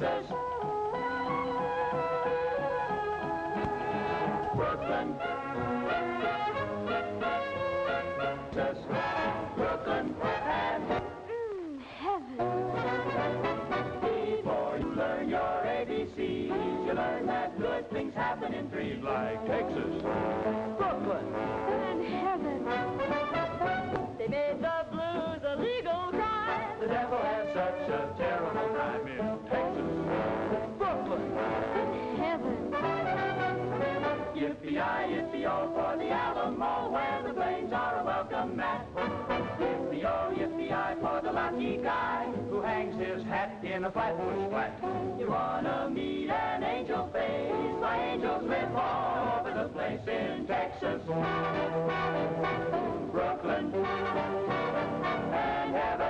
Texas. Brooklyn. Texas. Brooklyn. And heaven. Before you learn your ABCs, you learn that good things happen in threes like Texas. Brooklyn. And heaven. They made the blues a legal crime. The devil has such a terrible time in Texas. Brooklyn. And heaven. Yippee-yi, yippee-yo for the Alamo, where the plains are a welcome mat. Yippee-yo, yippee-yi for the lucky guy who hangs his hat in a flatbush flat. You wanna meet an angel face? My angels live all over the place in Texas. Brooklyn and heaven.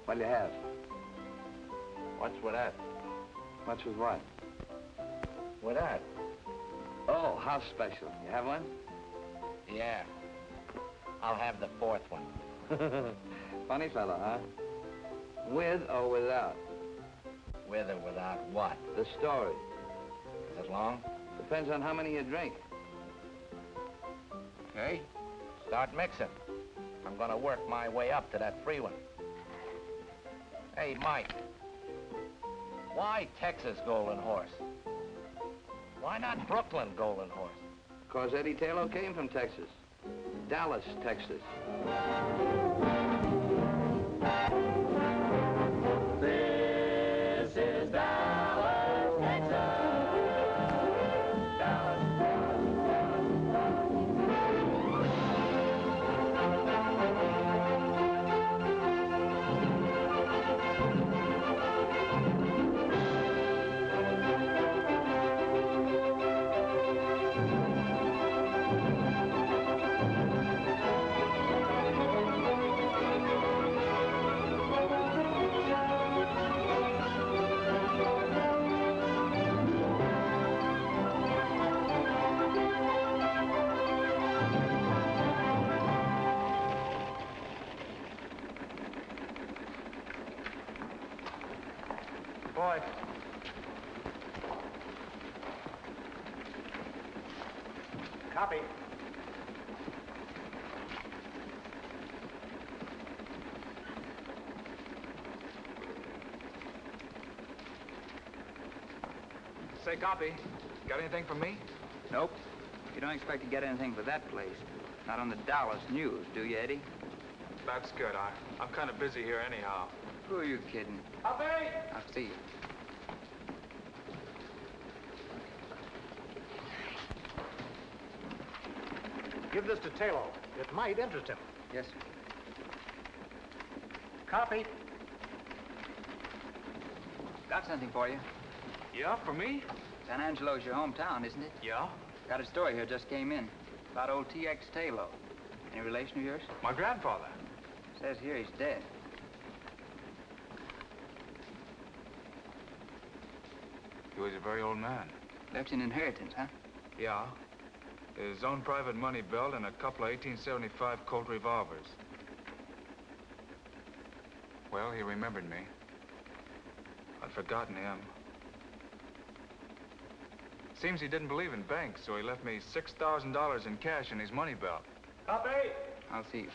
What'll you have? What's with that? What's with what? With that? Oh, house special. You have one? Yeah. I'll have the fourth one. Funny fellow, huh? With or without? With or without what? The story. Is it long? Depends on how many you drink. Okay. Start mixing. I'm gonna work my way up to that free one. Hey, Mike. Why Texas Golden Horse? Why not Brooklyn Golden Horse? Because Eddie Taylor came from Texas. Dallas, Texas. This is Dallas, Texas. Dallas, Boy. Copy. Say, copy. Got anything for me? Nope. You don't expect to get anything for that place. Not on the Dallas News, do you, Eddie? That's good. I'm kind of busy here anyhow. Who are you kidding? Copy. I'll see you. Give this to Taylor. It might interest him. Yes, sir. Copy. Got something for you. Yeah, for me? San Angelo's your hometown, isn't it? Yeah. Got a story here, just came in. About old T.X. Taylor. Any relation of yours? My grandfather. Says here he's dead. He was a very old man. Left an inheritance, huh? Yeah. His own private money belt and a couple of 1875 Colt revolvers. Well, he remembered me. I'd forgotten him. Seems he didn't believe in banks, so he left me $6,000 in cash in his money belt. Copy. I'll see you.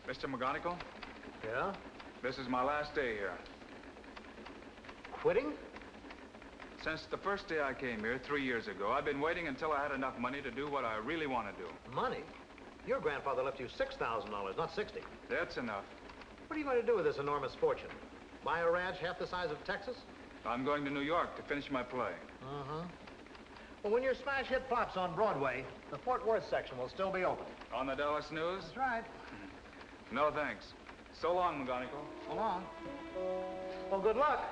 Mr. McGonigal, Yeah? this is my last day here. Quitting? Since the first day I came here 3 years ago, I've been waiting until I had enough money to do what I really want to do. Money? Your grandfather left you $6,000, not 60. That's enough. What are you going to do with this enormous fortune? Buy a ranch half the size of Texas? I'm going to New York to finish my play. Uh-huh. Well, when your smash hit flops on Broadway, the Fort Worth section will still be open. On the Dallas News? That's right. No, thanks. So long, McGonigal. So long. Well, good luck.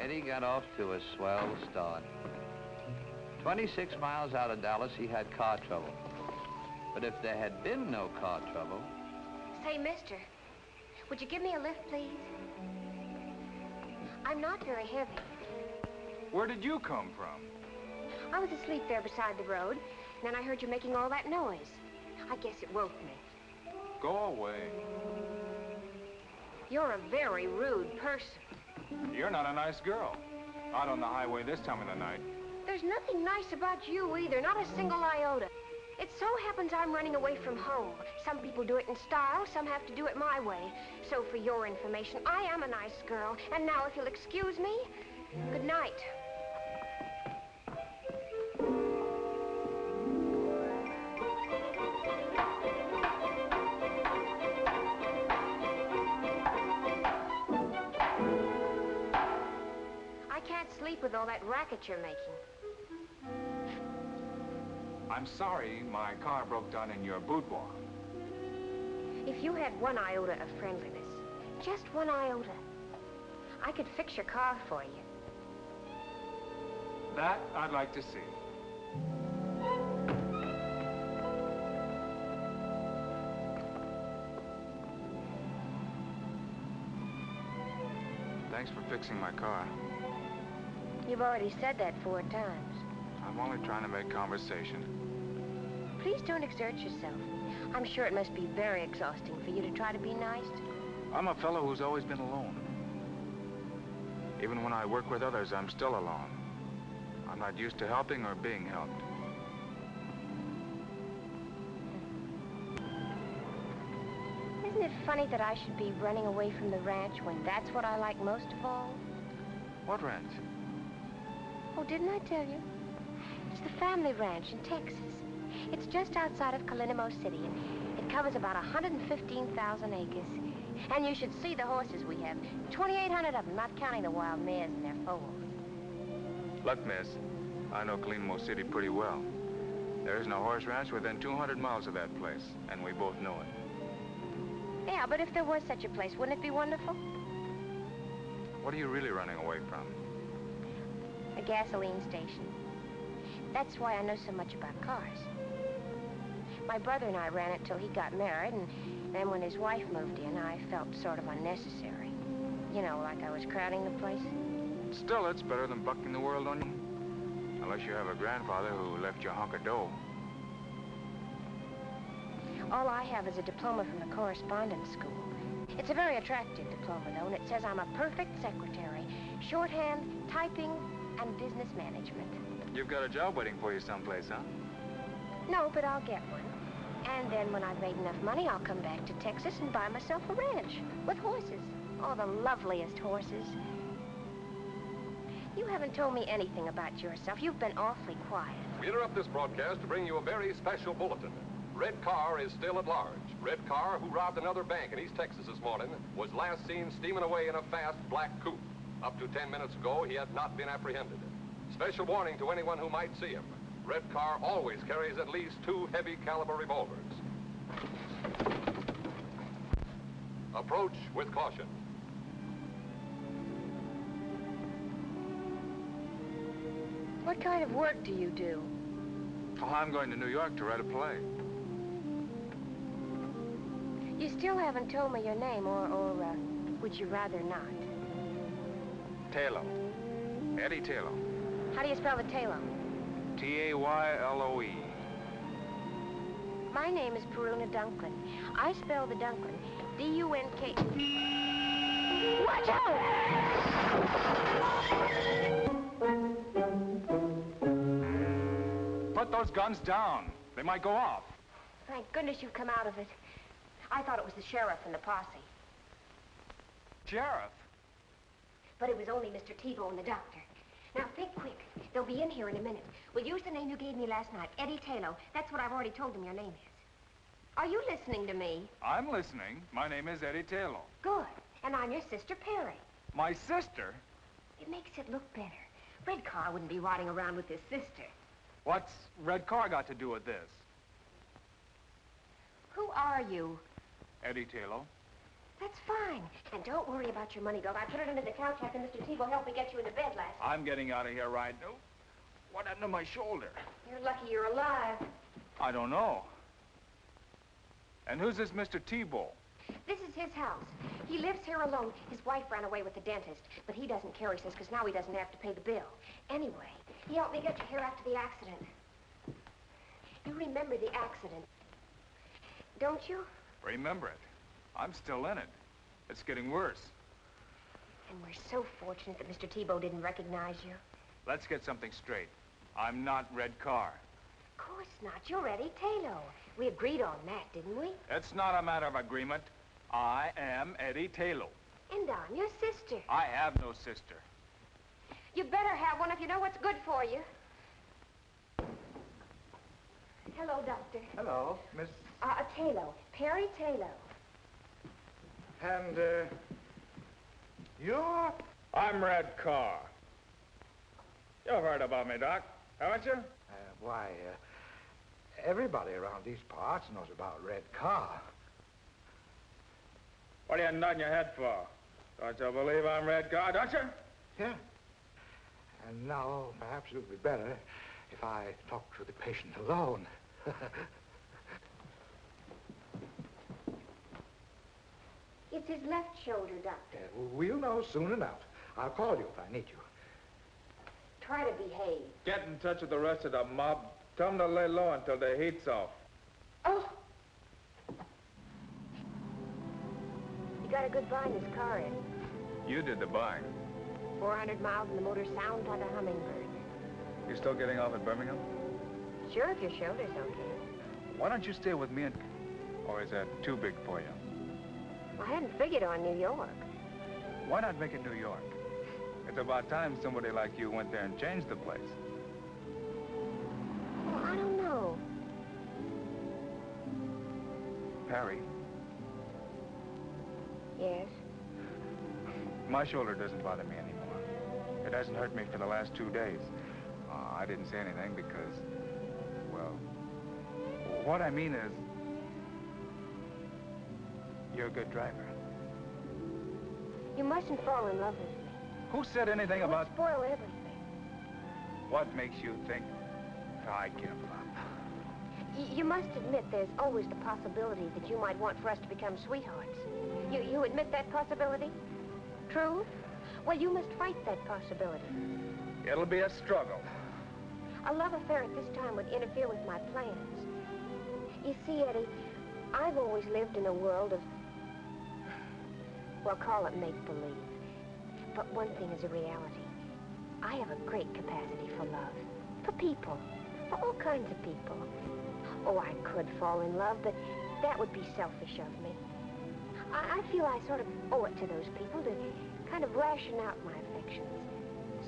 Eddie got off to a swell start. 26 miles out of Dallas, he had car trouble. But if there had been no car trouble... Say, mister, would you give me a lift, please? I'm not very heavy. Where did you come from? I was asleep there beside the road, and then I heard you making all that noise. I guess it woke me. Go away. You're a very rude person. You're not a nice girl. Out on the highway this time of the night. There's nothing nice about you either, not a single iota. It so happens I'm running away from home. Some people do it in style, some have to do it my way. So for your information, I am a nice girl. And now if you'll excuse me, good night. I can't sleep with all that racket you're making. I'm sorry my car broke down in your boudoir. If you had one iota of friendliness, just one iota, I could fix your car for you. That I'd like to see. Thanks for fixing my car. You've already said that 4 times. I'm only trying to make conversation. Please don't exert yourself. I'm sure it must be very exhausting for you to try to be nice. I'm a fellow who's always been alone. Even when I work with others, I'm still alone. I'm not used to helping or being helped. Isn't it funny that I should be running away from the ranch when that's what I like most of all? What ranch? Oh, didn't I tell you? It's the family ranch in Texas. It's just outside of Calinimo City, and it covers about 115,000 acres. And you should see the horses we have. 2,800 of them, not counting the wild mares and their foals. Look, miss, I know Calinimo City pretty well. There isn't a horse ranch within 200 miles of that place, and we both know it. Yeah, but if there was such a place, wouldn't it be wonderful? What are you really running away from? A gasoline station. That's why I know so much about cars. My brother and I ran it till he got married, and then when his wife moved in, I felt sort of unnecessary. You know, like I was crowding the place. Still, it's better than bucking the world on you. Unless you have a grandfather who left you a hunk of dough. All I have is a diploma from the correspondence school. It's a very attractive diploma, though, and it says I'm a perfect secretary. Shorthand, typing, and business management. You've got a job waiting for you someplace, huh? No, but I'll get one. And then when I've made enough money, I'll come back to Texas and buy myself a ranch with horses. Oh, the loveliest horses. You haven't told me anything about yourself. You've been awfully quiet. We interrupt this broadcast to bring you a very special bulletin. Red Carr is still at large. Red Carr, who robbed another bank in East Texas this morning, was last seen steaming away in a fast black coupe. Up to 10 minutes ago, he had not been apprehended. Special warning to anyone who might see him. Red Carr always carries at least 2 heavy caliber revolvers. Approach with caution. What kind of work do you do? Oh, I'm going to New York to write a play. You still haven't told me your name, or would you rather not? Taylor. Eddie Taylor. How do you spell the Taylor? T-A-Y-L-O-E. My name is Peruna Dunklin. I spell the Dunklin D-U-N-K... Watch out! Put those guns down. They might go off. Thank goodness you've come out of it. I thought it was the sheriff and the posse. Sheriff? But it was only Mr. Tebow and the doctor. Now, think quick. They'll be in here in a minute. We'll use the name you gave me last night, Eddie Taylor. That's what I've already told them your name is. Are you listening to me? I'm listening. My name is Eddie Taylor. Good. And I'm your sister, Perry. My sister? It makes it look better. Red Car wouldn't be riding around with his sister. What's Red Car got to do with this? Who are you? Eddie Taylor. That's fine. And don't worry about your money belt. I put it under the couch after Mr. Tebow helped me get you into bed last night. I'm getting out of here right now. What happened to my shoulder? You're lucky you're alive. I don't know. And who's this Mr. Tebow? This is his house. He lives here alone. His wife ran away with the dentist, but he doesn't care, he says, because now he doesn't have to pay the bill. Anyway, he helped me get you here after the accident. You remember the accident, don't you? Remember it. I'm still in it. It's getting worse. And we're so fortunate that Mr. Tebow didn't recognize you. Let's get something straight. I'm not Red Car. Of course not. You're Eddie Taylor. We agreed on that, didn't we? It's not a matter of agreement. I am Eddie Taylor. And I'm your sister. I have no sister. You better have one if you know what's good for you. Hello, Doctor. Hello, Miss... Taylor. Perry Taylor. And, you're... I'm Red Car. You've heard about me, Doc, haven't you? Why, everybody around these parts knows about Red Car. What are you nodding your head for? Don't you believe I'm Red Car, don't you? Yeah. And now, perhaps it would be better if I talk to the patient alone. It's his left shoulder, Doctor. We'll know soon enough. I'll call you if I need you. Try to behave. Get in touch with the rest of the mob. Tell them to lay low until the heat's off. Oh! You got a good buy in this car, Eddie. You did the buying. 400 miles and the motor sounds like a hummingbird. You still getting off at Birmingham? Sure, if your shoulder's okay. Why don't you stay with me and... Or is that too big for you? I hadn't figured on New York. Why not make it New York? It's about time somebody like you went there and changed the place. Well, I don't know. Perry, Yes? my shoulder doesn't bother me anymore. It hasn't hurt me for the last 2 days. I didn't say anything because, well, what I mean is, you're a good driver. You mustn't fall in love with me. Who said anything It would about... spoil everything. What makes you think I give up? You must admit there's always the possibility that you might want for us to become sweethearts. You admit that possibility? True? Well, you must fight that possibility. It'll be a struggle. A love affair at this time would interfere with my plans. You see, Eddie, I've always lived in a world of, well, call it make-believe. But one thing is a reality. I have a great capacity for love. For people. For all kinds of people. Oh, I could fall in love, but that would be selfish of me. I feel I sort of owe it to those people to kind of ration out my affections.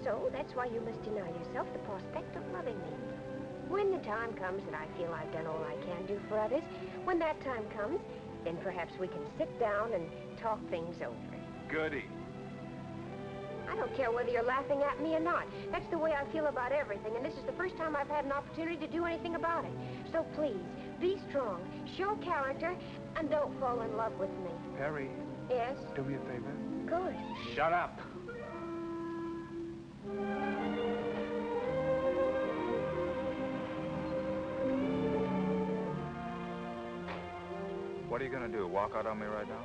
So that's why you must deny yourself the prospect of loving me. When the time comes that I feel I've done all I can do for others, when that time comes, then perhaps we can sit down and talk things over. Goody. I don't care whether you're laughing at me or not. That's the way I feel about everything, and this is the first time I've had an opportunity to do anything about it. So please, be strong, show character, and don't fall in love with me. Perry. Yes? Do me a favor. Good. Shut up. What are you gonna do, walk out on me right now?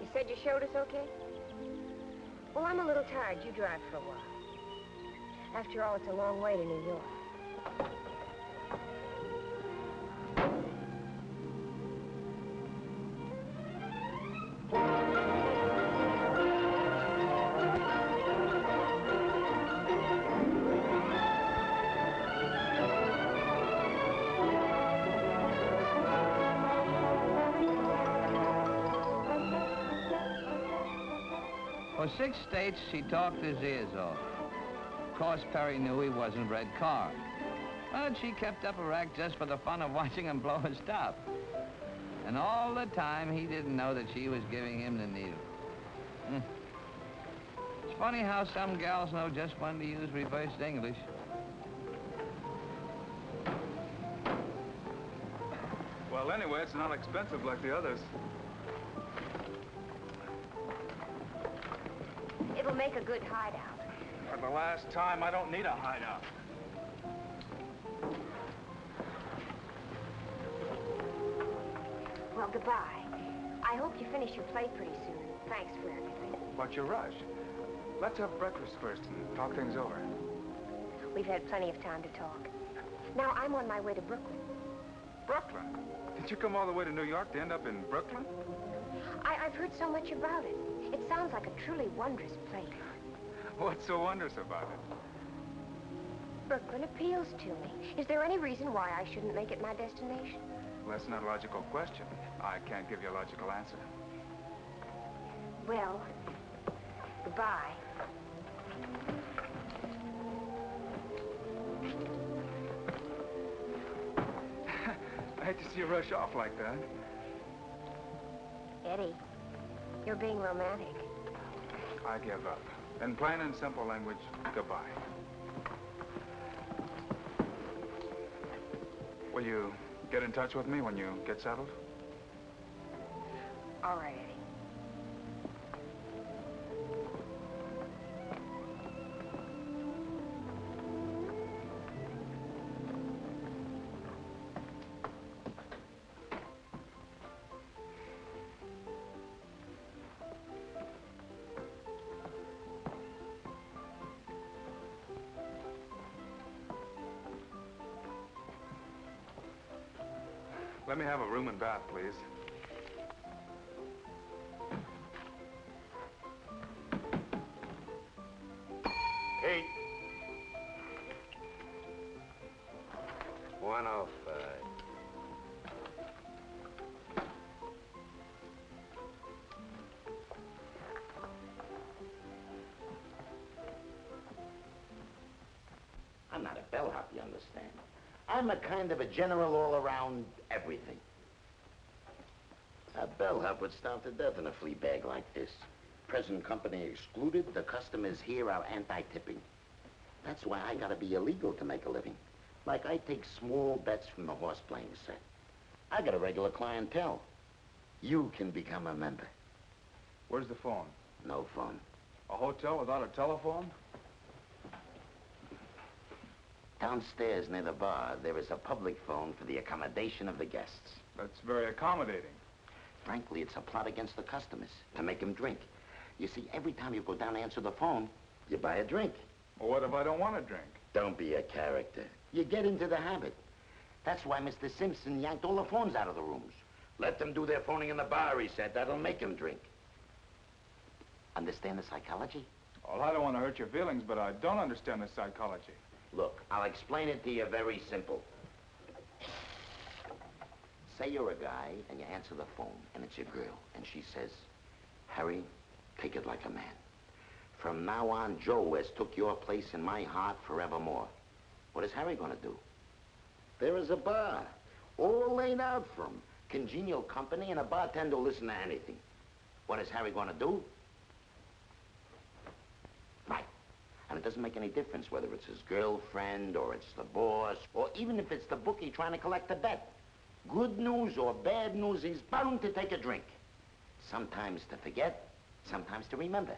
You said your shoulder's okay? Well, I'm a little tired. You drive for a while. After all, it's a long way to New York. For 6 states, she talked his ears off. Of course, Perry knew he wasn't Red Carr. But she kept up a rack just for the fun of watching him blow his top. And all the time, he didn't know that she was giving him the needle. It's funny how some gals know just when to use reversed English. Well, anyway, it's not expensive like the others. It'll make a good hideout. For the last time, I don't need a hideout. Well, goodbye. I hope you finish your play pretty soon. Thanks for everything. What's your rush? Let's have breakfast first and talk things over. We've had plenty of time to talk. Now, I'm on my way to Brooklyn. Brooklyn? Did you come all the way to New York to end up in Brooklyn? I've heard so much about it. It sounds like a truly wondrous place. What's so wondrous about it? Brooklyn appeals to me. Is there any reason why I shouldn't make it my destination? Well, that's not a logical question. I can't give you a logical answer. Well, goodbye. I hate to see you rush off like that. Eddie, you're being romantic. I give up. In plain and simple language, goodbye. Will you get in touch with me when you get settled? All right, Eddie. Let me have a room and bath, please. Hey. 105. I'm not a bellhop, you understand? I'm a kind of a general all-around everything. A bellhop would starve to death in a flea bag like this. Present company excluded, the customers here are anti-tipping. That's why I gotta be illegal to make a living. Like I take small bets from the horse playing set. I got a regular clientele. You can become a member. Where's the phone? No phone. A hotel without a telephone? Downstairs near the bar, there is a public phone for the accommodation of the guests. That's very accommodating. Frankly, it's a plot against the customers, to make them drink. You see, every time you go down to answer the phone, you buy a drink. Well, what if I don't want to drink? Don't be a character. You get into the habit. That's why Mr. Simpson yanked all the phones out of the rooms. Let them do their phoning in the bar, he said. That'll make them drink. Understand the psychology? Well, I don't want to hurt your feelings, but I don't understand the psychology. Look, I'll explain it to you very simple. Say you're a guy, and you answer the phone, and it's your girl, and she says, Harry, take it like a man. From now on, Joe has took your place in my heart forevermore. What is Harry gonna do? There is a bar, all laid out for him. Congenial company, and a bartender will listen to anything. What is Harry gonna do? Right. And it doesn't make any difference whether it's his girlfriend, or it's the boss, or even if it's the bookie trying to collect a bet. Good news or bad news, he's bound to take a drink. Sometimes to forget, sometimes to remember.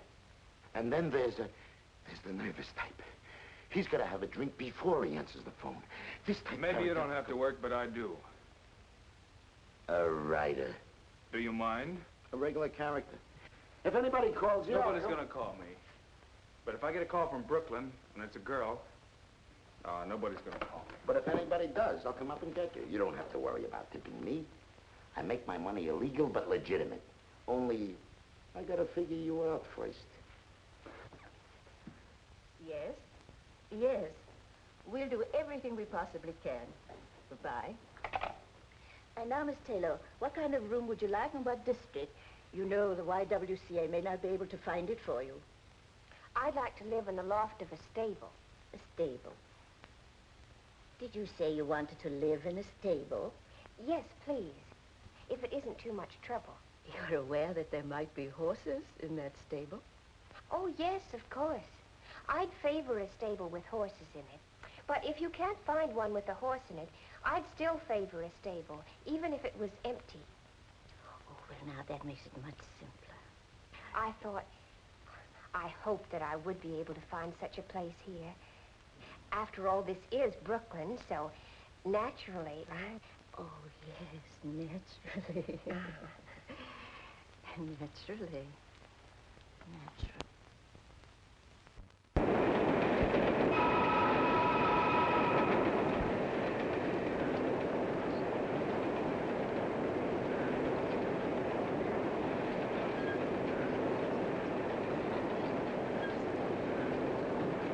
And then there's the nervous type. He's got to have a drink before he answers the phone. This type... Maybe you don't have to work, but I do. A writer. Do you mind? A regular character. If anybody calls you... Nobody's gonna call me. But if I get a call from Brooklyn, and it's a girl, nobody's gonna call me. But if anybody does, I'll come up and get you. You don't have to worry about tipping me. I make my money illegal, but legitimate. Only, I gotta figure you out first. Yes? Yes. We'll do everything we possibly can. Goodbye. And now, Miss Taylor, what kind of room would you like and what district? You know the YWCA may not be able to find it for you. I'd like to live in the loft of a stable. A stable? Did you say you wanted to live in a stable? Yes, please. If it isn't too much trouble. You're aware that there might be horses in that stable? Oh, yes, of course. I'd favor a stable with horses in it. But if you can't find one with a horse in it, I'd still favor a stable, even if it was empty. Oh, well, now that makes it much simpler. I hoped that I would be able to find such a place here. After all, this is Brooklyn, so naturally, Oh, yes, naturally. Naturally.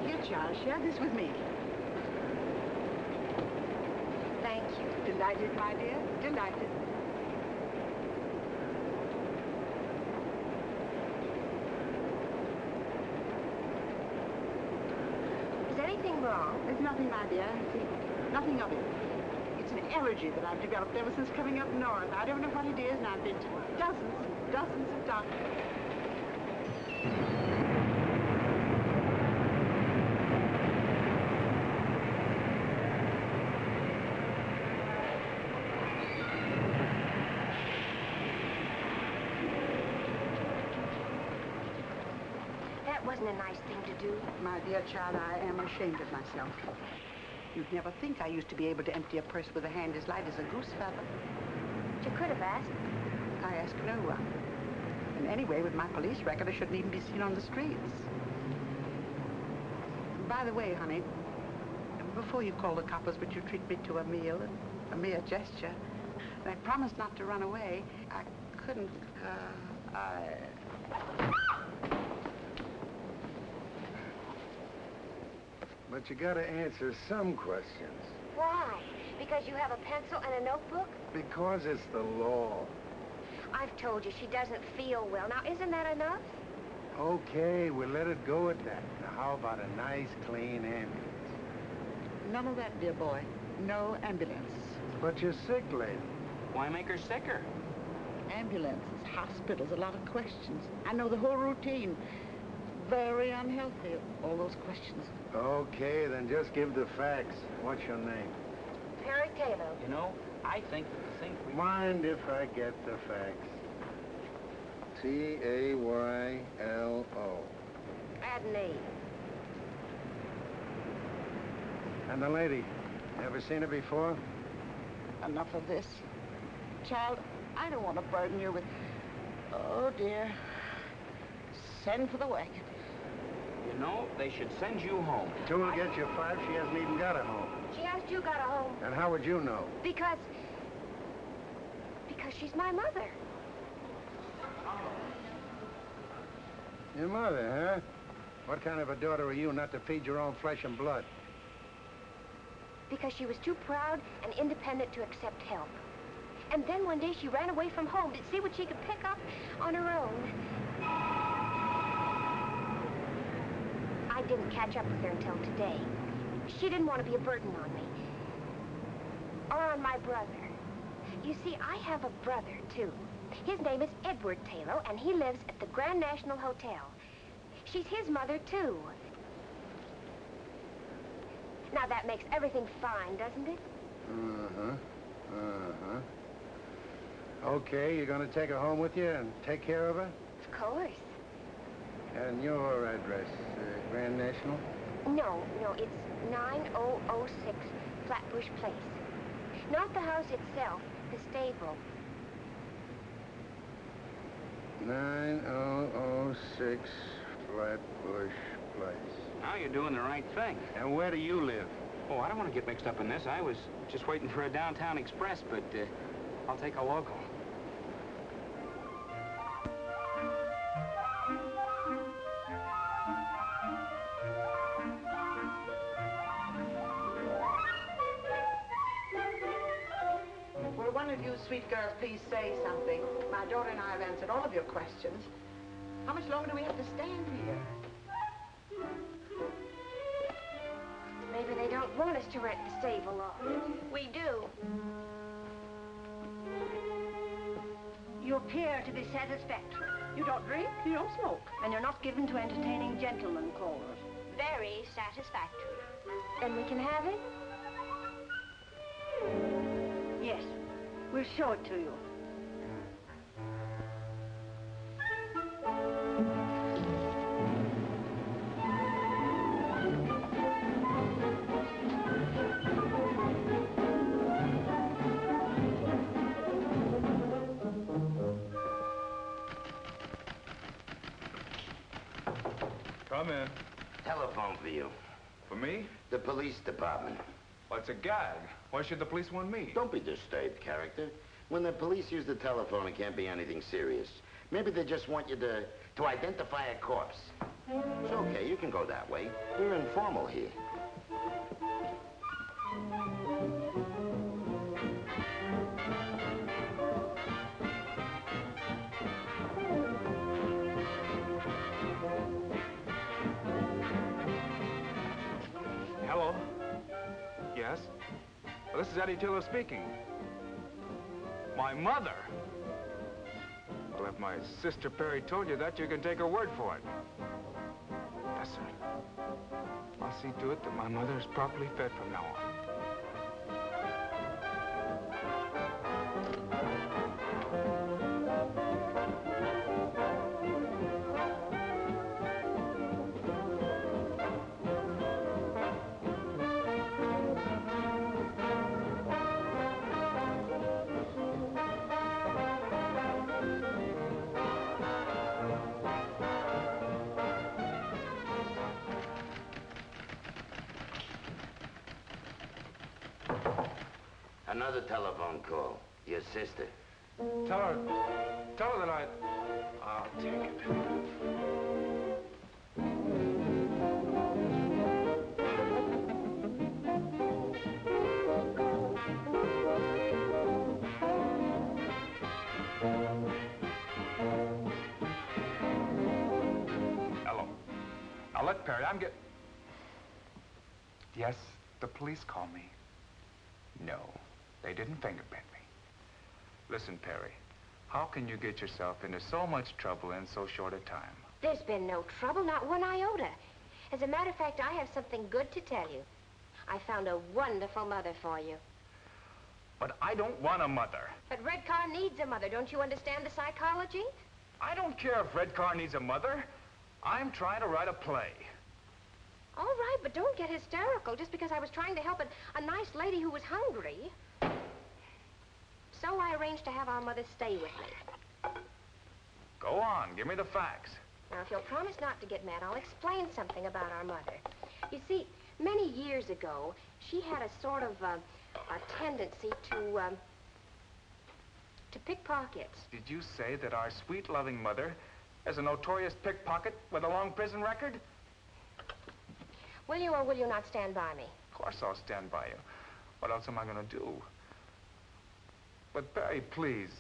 Here, Charles, share this with me. Thank you. Delighted, my dear, delighted. Is anything wrong? There's nothing, my dear. See, nothing of it. It's an allergy that I've developed ever since coming up north. I don't know what it is, and I've been to dozens of doctors. That wasn't a nice thing to do. My dear child, I am ashamed of myself. You'd never think I used to be able to empty a purse with a hand as light as a goose feather. You could have asked. I ask no one. And anyway, with my police record, I shouldn't even be seen on the streets. By the way, honey, before you call the coppers, would you treat me to a meal and a mere gesture? And I promised not to run away. I couldn't, But you gotta answer some questions. Why? Because you have a pencil and a notebook? Because it's the law. I've told you she doesn't feel well. Now, isn't that enough? Okay, we'll let it go at that. Now, how about a nice, clean ambulance? None of that, dear boy. No ambulance. But you're sick, lady. Why make her sicker? Ambulances, hospitals, a lot of questions. I know the whole routine. Very unhealthy, all those questions. Okay, then just give the facts. What's your name? Perry Taylor. You know, I think that the thing we... Mind if I get the facts? Taylo. Add an E. And the lady, ever seen her before? Enough of this. Child, I don't want to burden you with... Oh, dear. Send for the wagon. You know, they should send you home. Two will get you 5. She hasn't even got a home. She asked you got a home. And how would you know? Because she's my mother. Your mother, huh? What kind of a daughter are you not to feed your own flesh and blood? Because she was too proud and independent to accept help. And then one day she ran away from home to see what she could pick up on her own. I didn't catch up with her until today. She didn't want to be a burden on me. Or on my brother. You see, I have a brother, too. His name is Edward Taylor, and he lives at the Grand National Hotel. She's his mother, too. Now, that makes everything fine, doesn't it? Okay, you're gonna take her home with you and take care of her? Of course. And your address, Grand National? No, it's 9006 Flatbush Place. Not the house itself, the stable. 9006 Flatbush Place. Now you're doing the right thing. And where do you live? Oh, I don't want to get mixed up in this. I was just waiting for a downtown express, but I'll take a local. Will one of you sweet girls please say something? My daughter and I have answered all of your questions. How much longer do we have to stand here? Maybe they don't want us to rent the stable longer. We do. You appear to be satisfactory. You don't drink, you don't smoke, and you're not given to entertaining gentlemen callers. Very satisfactory. Then we can have it? Yes, we'll show it to you. Come in. Telephone for you. For me? The police department. Well, it's a gag. Why should the police want me? Don't be disturbed, character. When the police use the telephone, it can't be anything serious. Maybe they just want you to identify a corpse. It's okay, you can go that way. We're informal here. Hello? Yes? Well, this is Eddie Tiller speaking. My mother? Well, if my sister Perry told you that, you can take her word for it. Yes, sir. I'll see to it that my mother is properly fed from now on. Another telephone call. Your sister. Tell her that I'll take it. Hello. Now, look, Perry, Yes, the police call me. No, they didn't fingerprint me. Listen, Perry, how can you get yourself into so much trouble in so short a time? There's been no trouble, not one iota. As a matter of fact, I have something good to tell you. I found a wonderful mother for you. But I don't want a mother. But Redcar needs a mother. Don't you understand the psychology? I don't care if Redcar needs a mother. I'm trying to write a play. All right, but don't get hysterical just because I was trying to help a nice lady who was hungry. So I arranged to have our mother stay with me. Go on, give me the facts. Now, if you'll promise not to get mad, I'll explain something about our mother. You see, many years ago, she had a sort of a tendency to pickpockets. Did you say that our sweet, loving mother is a notorious pickpocket with a long prison record? Will you or will you not stand by me? Of course I'll stand by you. What else am I going to do? But, Perry, please,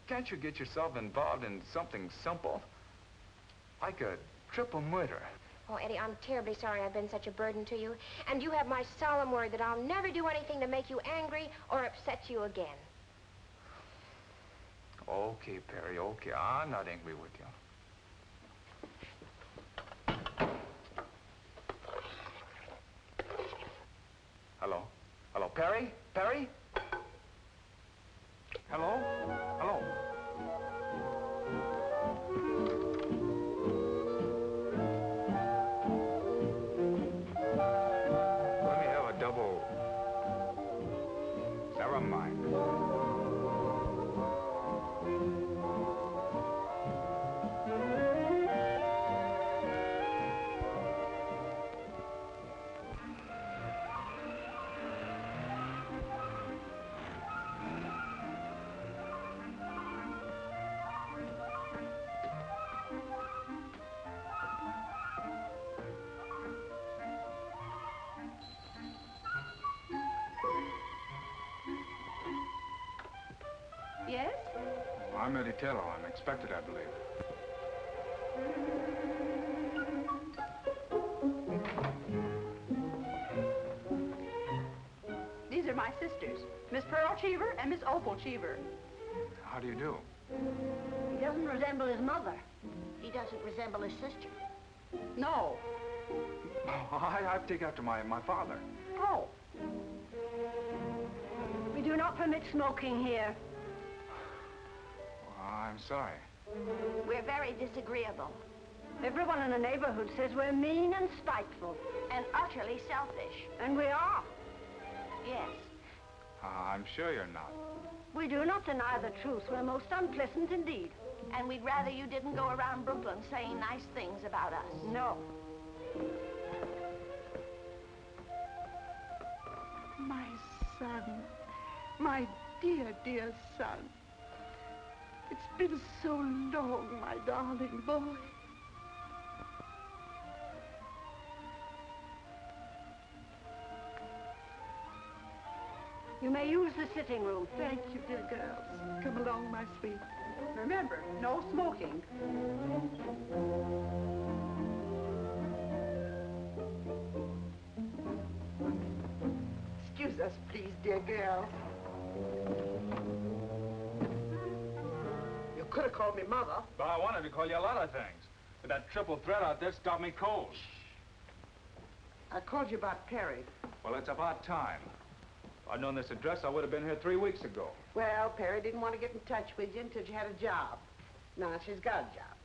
can't you get yourself involved in something simple? Like a triple murder. Oh, Eddie, I'm terribly sorry I've been such a burden to you. And you have my solemn word that I'll never do anything to make you angry or upset you again. Okay, Perry, okay. I'm not angry with you. Hello? Hello, Perry? Perry? Hello? Hello? Let me have a double... Never mind. I'm Eddie Taylor. I'm expected, I believe. These are my sisters, Miss Pearl Cheever and Miss Opal Cheever. How do you do? He doesn't resemble his mother. He doesn't resemble his sister. No. Oh, I take after my father. Oh. We do not permit smoking here. Well, I'm sorry. We're very disagreeable. Everyone in the neighborhood says we're mean and spiteful. And utterly selfish. And we are. Yes. I'm sure you're not. We do not deny the truth. We're most unpleasant indeed. And we'd rather you didn't go around Brooklyn saying nice things about us. No. My son. My dear, dear son. It's been so long, my darling boy. You may use the sitting room. Thank you, dear girls. Come along, my sweet. Remember, no smoking. Excuse us, please, dear girl. You could have called me Mother. But I wanted to call you a lot of things. But that triple threat out there stopped me cold. I called you about Perry. Well, it's about time. If I'd known this address, I would have been here 3 weeks ago. Well, Perry didn't want to get in touch with you until you had a job. Now she's got a job.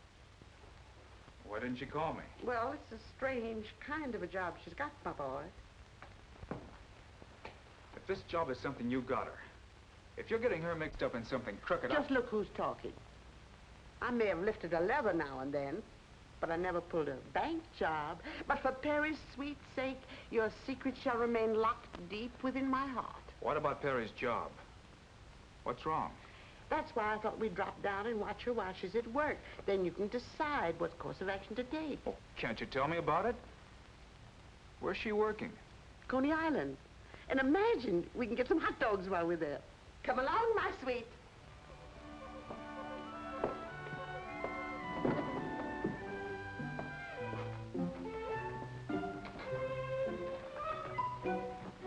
Why didn't she call me? Well, it's a strange kind of a job she's got, my boy. If this job is something you got her, if you're getting her mixed up in something crooked... Just look who's talking. I may have lifted a lever now and then, but I never pulled a bank job. But for Perry's sweet sake, your secret shall remain locked deep within my heart. What about Perry's job? What's wrong? That's why I thought we'd drop down and watch her while she's at work. Then you can decide what course of action to take. Oh, can't you tell me about it? Where's she working? Coney Island. And imagine we can get some hot dogs while we're there. Come along, my sweet.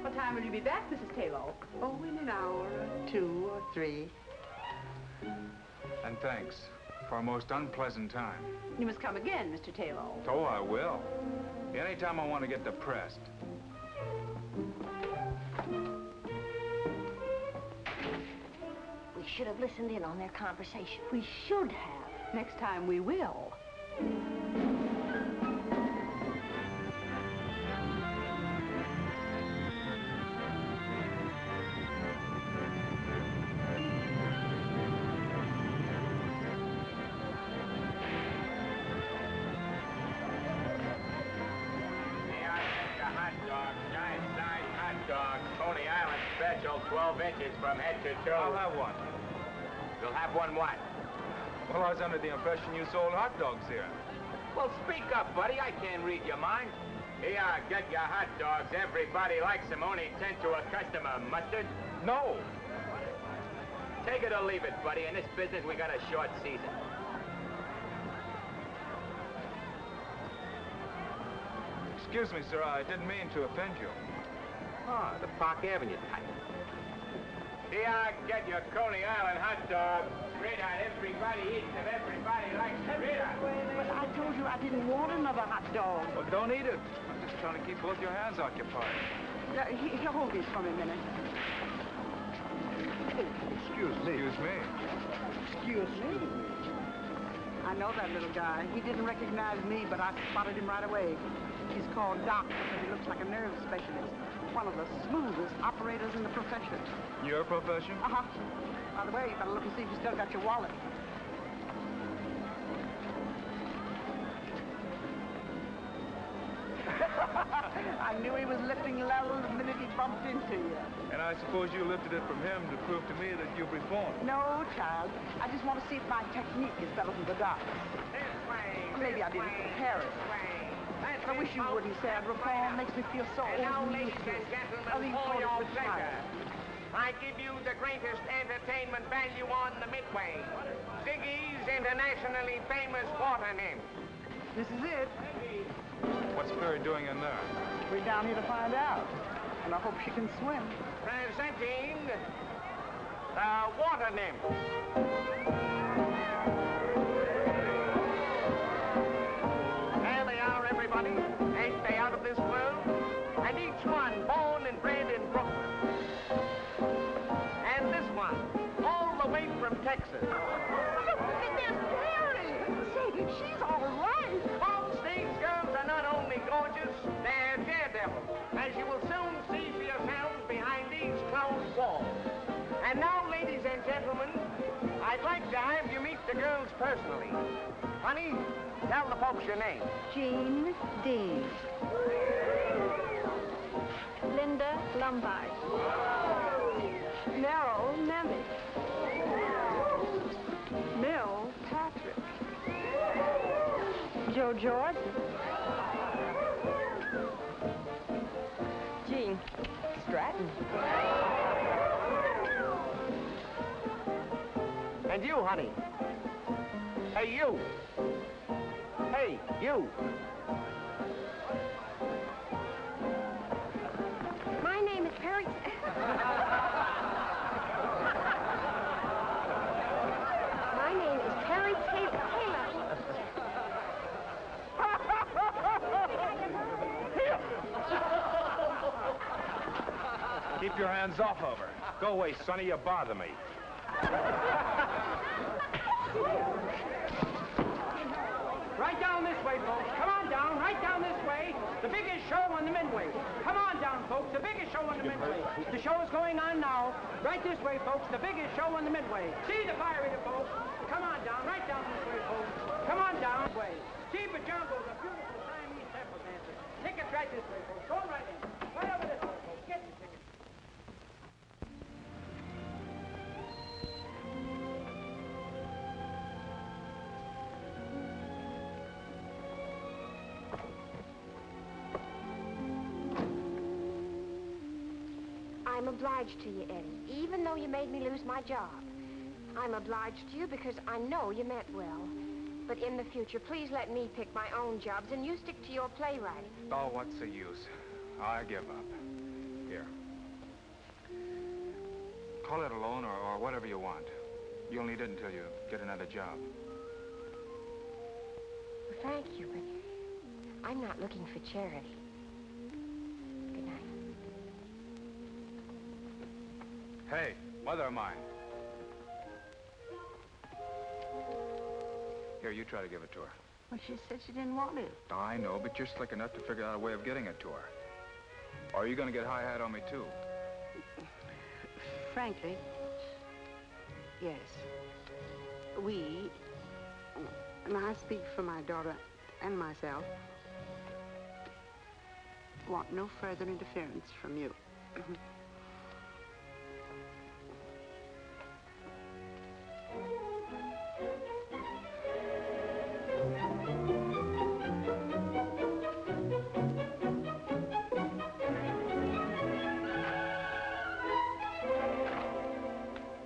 What time will you be back, Mrs. Taylor? Oh, in an hour or 2 or 3. And thanks for a most unpleasant time. You must come again, Mr. Taylor. Oh, I will. Anytime I want to get depressed. We should have listened in on their conversation. We should have. Next time we will. Coney Island special, 12 inches from head to toe. I'll have one. You'll have one what? Well, I was under the impression you sold hot dogs here. Well, speak up, buddy. I can't read your mind. Here, get your hot dogs. Everybody likes them. Only tend to a customer. Mustard? No. Take it or leave it, buddy. In this business, we got a short season. Excuse me, sir. I didn't mean to offend you. Oh, the Park Avenue type. Here, get your Coney Island hot dog. Sweetheart, everybody eats them. Everybody likes them. But I told you I didn't want another hot dog. Well, don't eat it. I'm just trying to keep both your hands occupied. Here, hold this for me a minute. Excuse me. Excuse me. Excuse me. I know that little guy. He didn't recognize me, but I spotted him right away. He's called Doc because he looks like a nerve specialist. One of the smoothest operators in the profession. Your profession? Uh-huh. By the way, you better look and see if you still got your wallet. I knew he was lifting level the minute he bumped into you. And I suppose you lifted it from him to prove to me that you've reformed. No, child. I just want to see if my technique is better than the doc's. Maybe I didn't prepare it. I wish you wouldn't say I'd reform. Makes me feel so old and used to it. I give you the greatest entertainment value on the Midway. Ziggy's internationally famous water nymph. This is it. What's Perry doing in there? We're down here to find out. And I hope she can swim. Presenting the water nymph. There they are, everybody. Ain't they out of this world? And each one born and bred in Brooklyn. And this one, all the way from Texas. Miss Perry! Say, she's all right. Folks, these girls are not only gorgeous, they're daredevils, as you will soon see for yourselves behind these closed walls. And now, ladies and gentlemen, I'd like to have you meet the girls personally. Honey, tell the folks your name. Jean Dean. Linda Lombard. Merrill Nemeth. Mill Patrick. Joe Jordan. Jean Stratton. And you, honey. Hey, you. Hey, you. My name is Perry... My name is Perry Taylor. Keep your hands off of her. Go away, Sonny. You bother me. Right down this way, folks. Come on down, right down this way. The biggest show on the Midway. Come on down, folks. The biggest show on the Midway. The show is going on now. Right this way, folks. The biggest show on the Midway. See the fire eater, folks. Come on down, right down this way, folks. Come on down this way. See Bajango, the beautiful Siamese temple dancer. Tickets right this way, folks. Go right in. Right over this way, folks. Get your tickets. I'm obliged to you, Eddie, even though you made me lose my job. I'm obliged to you because I know you meant well. But in the future, please let me pick my own jobs and you stick to your playwriting. Oh, what's the use? I give up. Here. Call it a loan or whatever you want. You'll need it until you get another job. Well, thank you, but I'm not looking for charity. Good night. Hey, mother of mine. Here, you try to give it to her. Well, she said she didn't want it. I know, but you're slick enough to figure out a way of getting it to her. Or are you going to get high-hat on me, too? Frankly, yes. We, and I speak for my daughter and myself, want no further interference from you.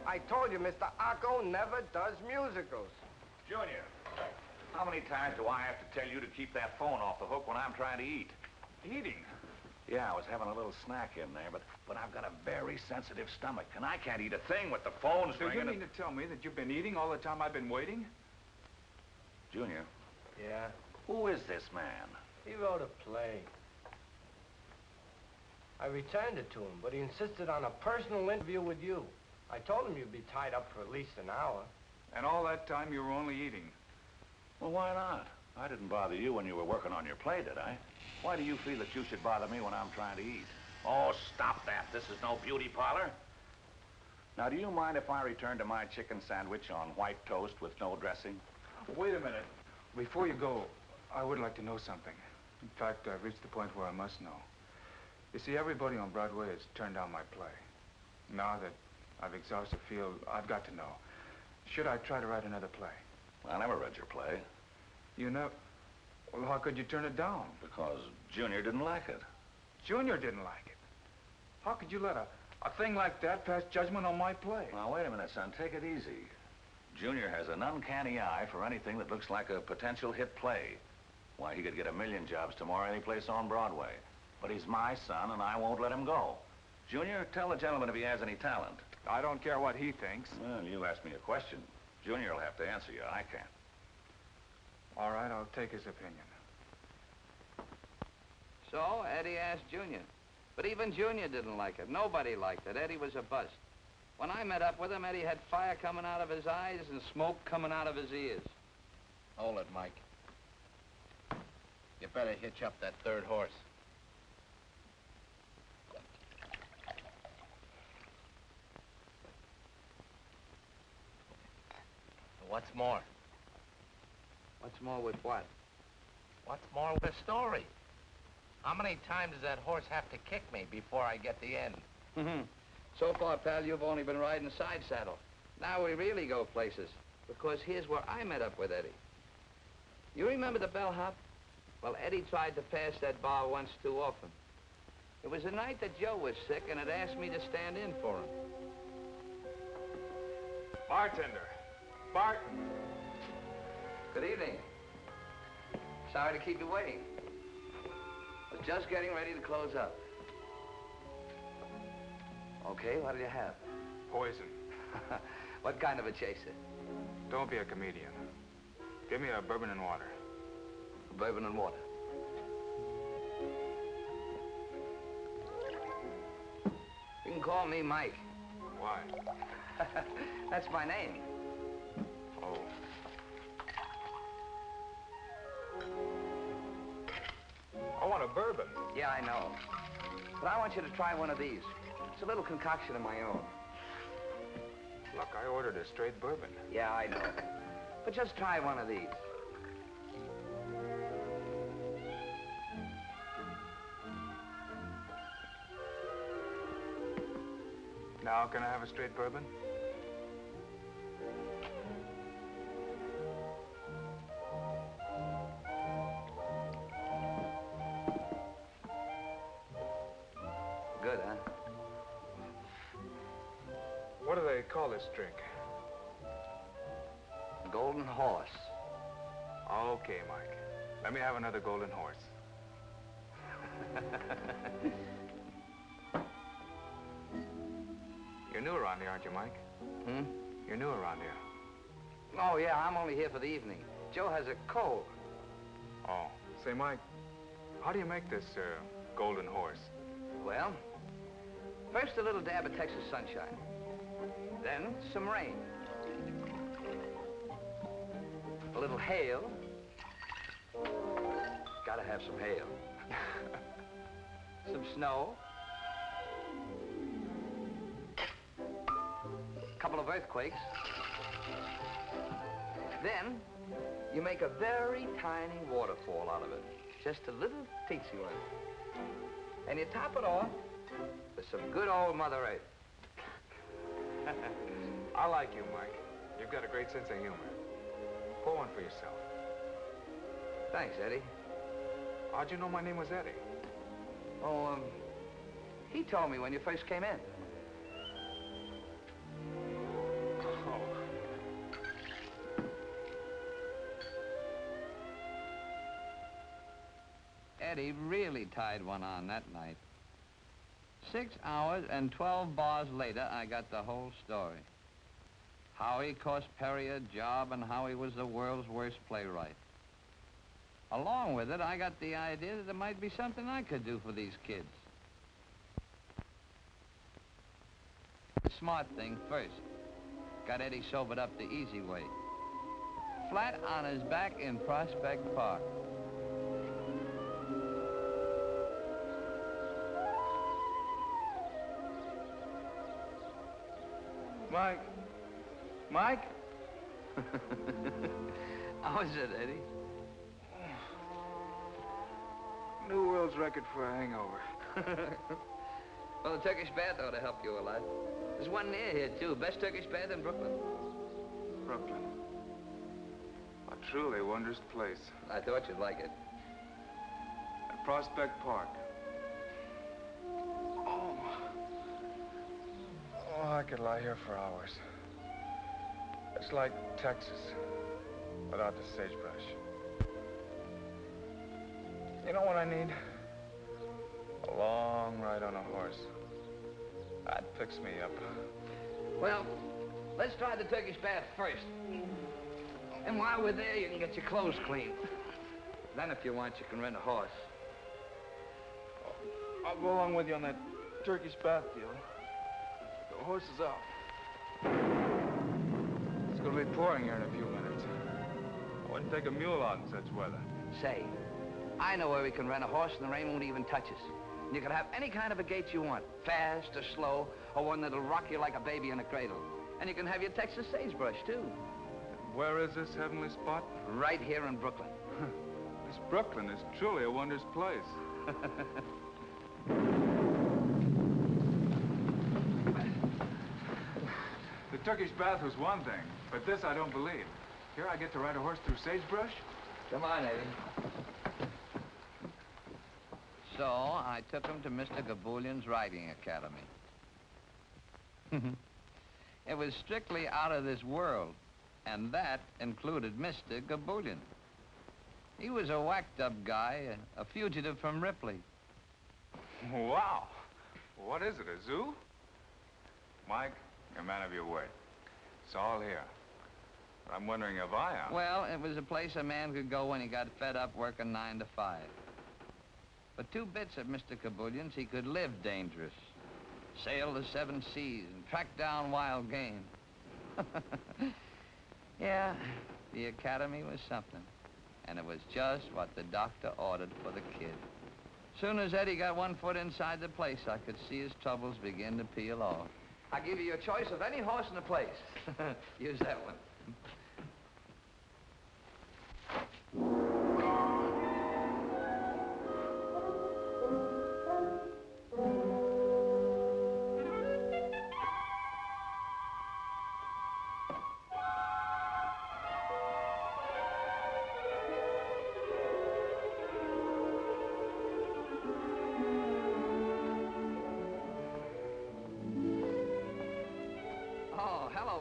I told you, Mr. Arco never does musicals. Junior, how many times do I have to tell you to keep that phone off the hook when I'm trying to eat? Eating? Yeah, I was having a little snack in there, but I've got a very sensitive stomach, and I can't eat a thing with the phones So ringing. you mean to tell me that you've been eating all the time I've been waiting? Junior, Yeah? who is this man? He wrote a play. I returned it to him, but he insisted on a personal interview with you. I told him you'd be tied up for at least an hour. And all that time you were only eating? Well, why not? I didn't bother you when you were working on your play, did I? Why do you feel that you should bother me when I'm trying to eat? Oh, stop that. This is no beauty parlor. Now, do you mind if I return to my chicken sandwich on white toast with no dressing? Wait a minute. Before you go, I would like to know something. In fact, I've reached the point where I must know. You see, everybody on Broadway has turned down my play. Now that I've exhausted the field, I've got to know. Should I try to write another play? I never read your play. You know... Well, how could you turn it down? Because Junior didn't like it. Junior didn't like it. How could you let A thing like that passed judgment on my play. Now, wait a minute, son. Take it easy. Junior has an uncanny eye for anything that looks like a potential hit play. Why, he could get 1,000,000 jobs tomorrow any place on Broadway. But he's my son, and I won't let him go. Junior, tell the gentleman if he has any talent. I don't care what he thinks. Well, you asked me a question. Junior will have to answer you. I can't. All right, I'll take his opinion. So Eddie asked Junior. But even Junior didn't like it. Nobody liked it. Eddie was a bust. When I met up with him, Eddie had fire coming out of his eyes and smoke coming out of his ears. Hold it, Mike. You better hitch up that third horse. What's more? What's more with what? What's more with the story? How many times does that horse have to kick me before I get the end? So far, pal, you've only been riding side saddle. Now we really go places, because here's where I met up with Eddie. You remember the bellhop? Well, Eddie tried to pass that bar once too often. It was the night that Joe was sick and had asked me to stand in for him. Bartender. Bart. Good evening. Sorry to keep you waiting. Was just getting ready to close up. Okay, what do you have? Poison. What kind of a chaser? Don't be a comedian. Give me a bourbon and water. Bourbon and water. You can call me Mike. Why? That's my name. Oh. I want a bourbon. Yeah, I know. But I want you to try one of these. It's a little concoction of my own. Look, I ordered a straight bourbon. Yeah, I know. But just try one of these. Now, can I have a straight bourbon? Good, huh? What do they call this drink? Golden Horse. Okay, Mike. Let me have another Golden Horse. You're new around here, aren't you, Mike? You're new around here. Oh, yeah, I'm only here for the evening. Joe has a cold. Oh, say, Mike, how do you make this, Golden Horse? Well, first a little dab of Texas sunshine. Then some rain. A little hail. Gotta have some hail. Some snow. A couple of earthquakes. Then you make a very tiny waterfall out of it. Just a little teensy one. And you top it off with some good old Mother Earth. I like you, Mike. You've got a great sense of humor. Pour one for yourself. Thanks, Eddie. How'd you know my name was Eddie? Oh, he told me when you first came in. Eddie really tied one on that night. 6 hours and 12 bars later, I got the whole story. How he cost Perry a job and how he was the world's worst playwright. Along with it, I got the idea that there might be something I could do for these kids. The smart thing first. Got Eddie sobered up the easy way. Flat on his back in Prospect Park. Mike. Mike? How is it, Eddie? New world's record for a hangover. Well, the Turkish bath ought to help you a lot. There's one near here, too. Best Turkish bath in Brooklyn. Brooklyn. A truly wondrous place. I thought you'd like it. At Prospect Park. Oh. could lie here for hours. It's like Texas, without the sagebrush. You know what I need? A long ride on a horse. That'd fix me up. Well, let's try the Turkish bath first. And while we're there, you can get your clothes clean. Then, if you want, you can rent a horse. I'll go along with you on that Turkish bath deal. The horse is off. It's gonna be pouring here in a few minutes. I wouldn't take a mule out in such weather. Say, I know where we can rent a horse and the rain won't even touch us. And you can have any kind of a gait you want, fast or slow, or one that'll rock you like a baby in a cradle. And you can have your Texas sagebrush, too. Where is this heavenly spot? Right here in Brooklyn. This Brooklyn is truly a wondrous place. The Turkish bath was one thing, but this I don't believe. Here I get to ride a horse through sagebrush? Come on, Eddie. So I took him to Mr. Gaboulian's riding academy. It was strictly out of this world, and that included Mr. Gaboulian. He was a whacked-up guy, a fugitive from Ripley. Wow. What is it, a zoo? Mike, you're a man of your word. It's all here. But I'm wondering if I am. Well, it was a place a man could go when he got fed up working 9 to 5. But 2 bits at Mr. Gaboulian's, he could live dangerous. Sail the 7 seas and track down wild game. Yeah, the academy was something. And it was just what the doctor ordered for the kid. Soon as Eddie got 1 foot inside the place, I could see his troubles begin to peel off. I'll give you a choice of any horse in the place. Use that one.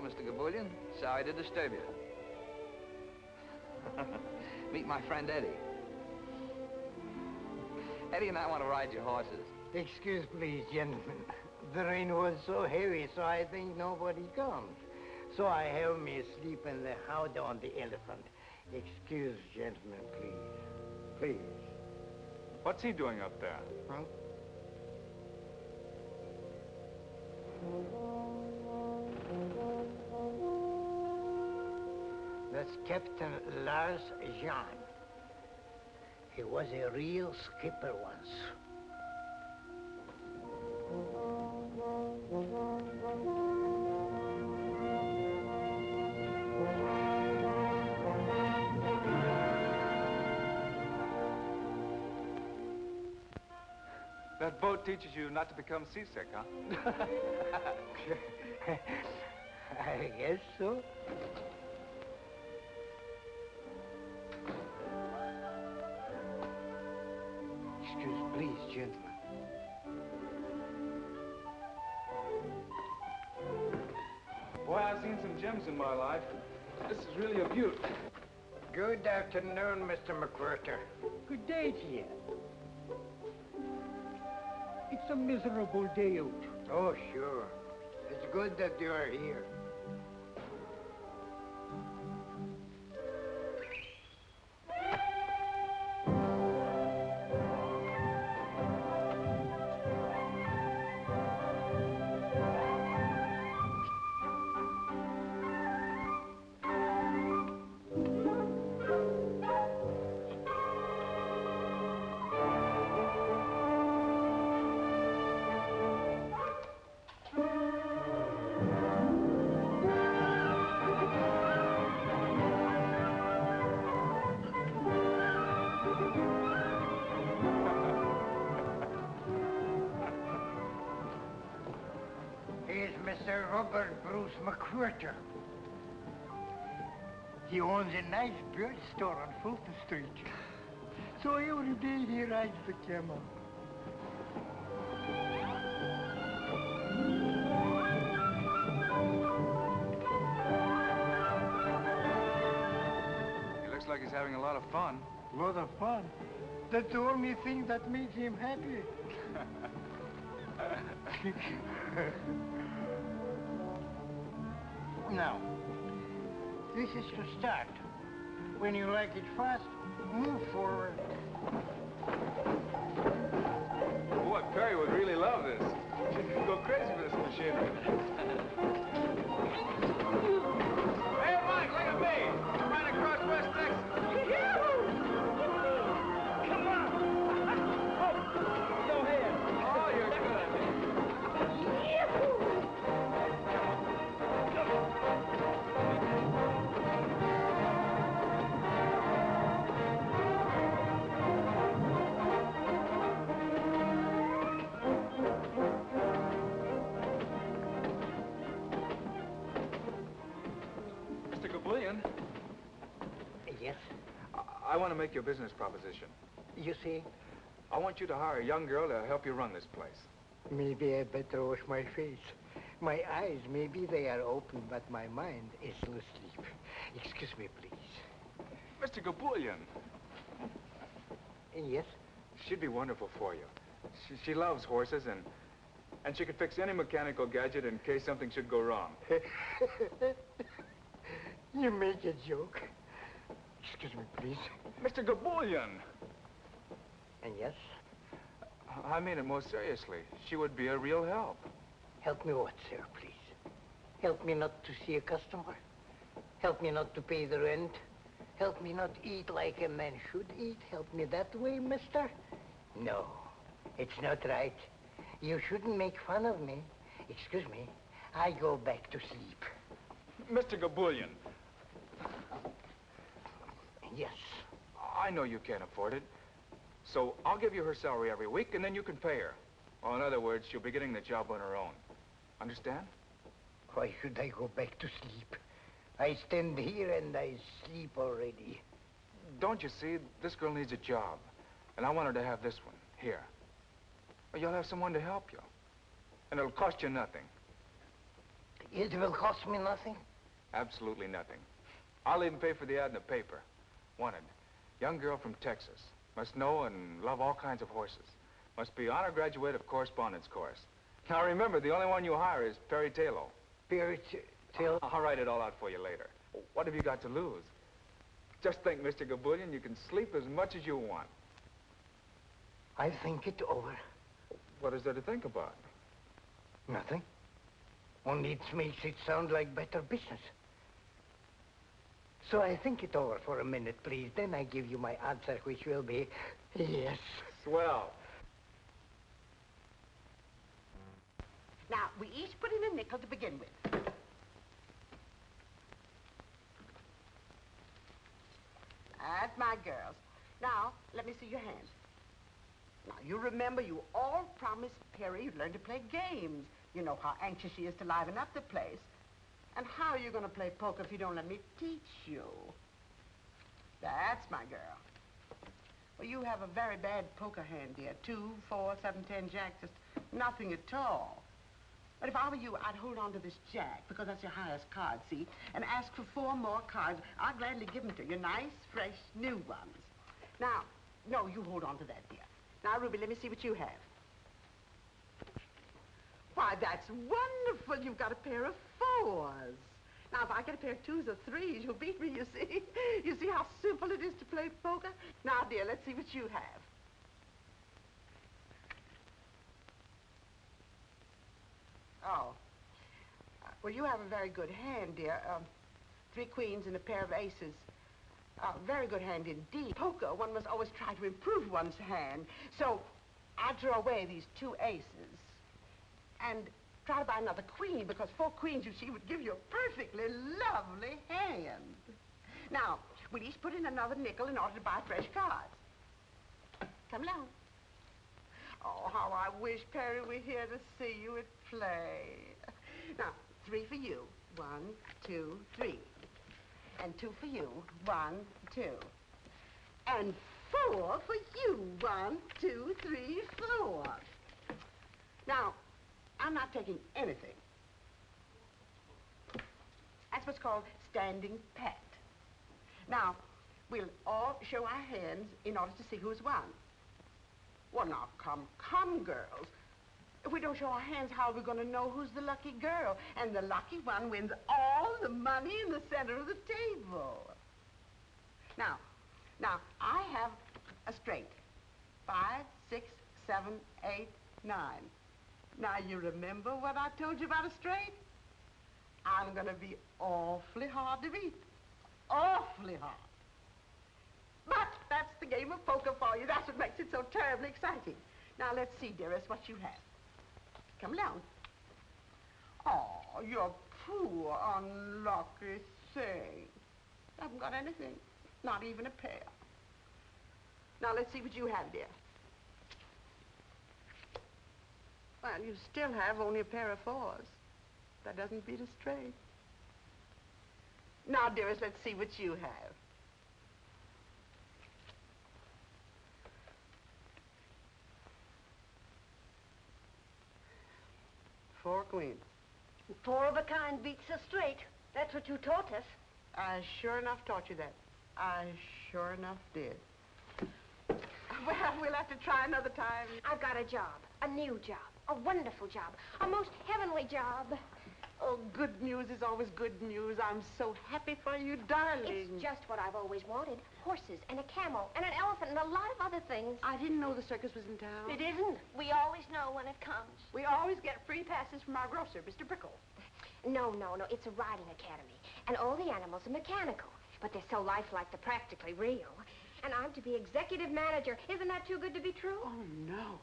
Mr. Gaboulian. Sorry to disturb you. Meet my friend Eddie. Eddie and I want to ride your horses. Excuse, please, gentlemen. The rain was so heavy, so I think nobody comes. So I have me sleep in the house on the elephant. Excuse, gentlemen, please. Please. What's he doing up there? Huh? That's Captain Lars Jean. He was a real skipper once. That boat teaches you not to become seasick, huh? I guess so. Excuse, please, gentlemen. Boy, I've seen some gems in my life. This is really a beaut. Good afternoon, Mr. McWhirter. Good day to you. It's a miserable day out. Oh, sure. It's good that you are here. Mr. Robert Bruce McWhirter. He owns a nice bird store on Fulton Street. So every day he rides the camel. having a lot of fun. Lot of fun? That's the only thing that makes him happy. Now, this is to start. When you like it fast, move forward. Boy, Perry would really love this. She'd go crazy for this machinery. Hey, Mike, look at me. I'm right across West Texas. Come on. Oh, go ahead. Oh, you're good. Mr. Gabullion. Yes? I want to make you a business proposition. You see, I want you to hire a young girl to help you run this place. maybe I better wash my face. My eyes, maybe they are open, but my mind is still asleep. Excuse me, please. Mr. Gabullion. Yes? She'd be wonderful for you. She loves horses, and she could fix any mechanical gadget in case something should go wrong. You make a joke. Excuse me, please. Mr. Gabullion. And yes? I mean it most seriously. She would be a real help. Help me what, sir, please? Help me not to see a customer? Help me not to pay the rent? Help me not eat like a man should eat? Help me that way, mister? No, it's not right. You shouldn't make fun of me. Excuse me, I go back to sleep. Mr. Gabullion. Yes. I know you can't afford it. So I'll give you her salary every week, and then you can pay her. Or in other words, she'll be getting the job on her own. Understand? Why should I go back to sleep? I stand here and I sleep already. Don't you see? This girl needs a job. And I want her to have this one, here. Or you'll have someone to help you. And it'll cost you nothing. It will cost me nothing? Absolutely nothing. I'll even pay for the ad in the paper. Wanted. Young girl from Texas. Must know and love all kinds of horses. Must be honor graduate of correspondence course. Now remember, the only one you hire is Perry Taylor. Perry Taylor? I'll write it all out for you later. What have you got to lose? Just think, Mr. Gabullion, you can sleep as much as you want. I think it over. What is there to think about? Nothing. Only it makes it sound like better business. So I think it over for a minute, please. Then I give you my answer, which will be yes. Swell. Now, we each put in a nickel to begin with. That's my girls. Now, let me see your hands. Now, you remember you all promised Perry you'd learn to play games. You know how anxious she is to liven up the place. And how are you going to play poker if you don't let me teach you? That's my girl. Well, you have a very bad poker hand, dear. 2, 4, 7, 10, jack, just nothing at all. But if I were you, I'd hold on to this jack, because that's your highest card, see? And ask for 4 more cards. I'll gladly give them to you. Nice, fresh, new ones. Now, no, you hold on to that, dear. Now, Ruby, let me see what you have. Why, that's wonderful. You've got a pair of 4s. Now, if I get a pair of 2s or 3s, you'll beat me, you see. You see how simple it is to play poker? Now, dear, let's see what you have. Oh. Well, you have a very good hand, dear. 3 queens and a pair of aces. Very good hand indeed. Poker, one must always try to improve one's hand. So, I'll draw away these 2 aces. And try to buy another queen, because 4 queens, you see, would give you a perfectly lovely hand. Now, we'll each put in another nickel in order to buy fresh cards. Come along. Oh, how I wish Perry were here to see you at play. Now, 3 for you. 1, 2, 3. And 2 for you. 1, 2. And 4 for you. 1, 2, 3, 4. Now, I'm not taking anything. That's what's called standing pat. Now, We'll all show our hands in order to see who's won. Well, now, come, girls. If we don't show our hands, how are we going to know who's the lucky girl? And the lucky one wins all the money in the center of the table. Now, I have a straight. 5, 6, 7, 8, 9. Now, you remember what I told you about a straight? I'm going to be awfully hard to beat. Awfully hard. But that's the game of poker for you. That's what makes it so terribly exciting. Now, let's see, dearest, what you have. Come along. Oh, you poor, unlucky thing. I haven't got anything. Not even a pair. Now, let's see what you have, dear. Well, you still have only a pair of 4s. That doesn't beat a straight. Now, dearest, let's see what you have. Four queens. 4 of a kind beats a straight. That's what you taught us. I sure enough taught you that. I sure enough did. Well, we'll have to try another time. I've got a job, a new job, a wonderful job, a most heavenly job. Oh, good news is always good news. I'm so happy for you, darling. It's just what I've always wanted. Horses and a camel and an elephant and a lot of other things. I didn't know the circus was in town. It isn't. We always know when it comes. We always get free passes from our grocer, Mr. Brickle. No. It's a riding academy. And all the animals are mechanical. But they're so lifelike they're practically real. And I'm to be executive manager. Isn't that too good to be true? Oh, no.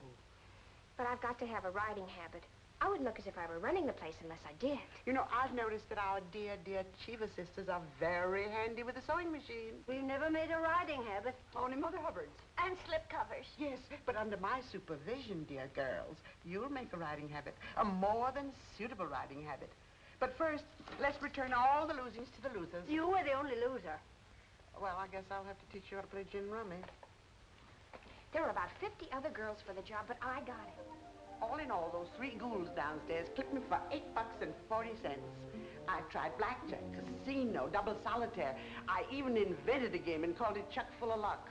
But I've got to have a riding habit. I wouldn't look as if I were running the place unless I did. You know, I've noticed that our dear, dear Cheever sisters are very handy with a sewing machine. We've never made a riding habit. Only Mother Hubbard's. And slip covers. Yes, but under my supervision, dear girls, you'll make a riding habit, a more than suitable riding habit. But first, let's return all the losings to the losers. You were the only loser. Well, I guess I'll have to teach you how to play gin rummy. There were about 50 other girls for the job, but I got it. All in all, those 3 ghouls downstairs clipped me for $8.40. I tried blackjack, casino, double solitaire. I even invented a game and called it Chuck Full of Luck.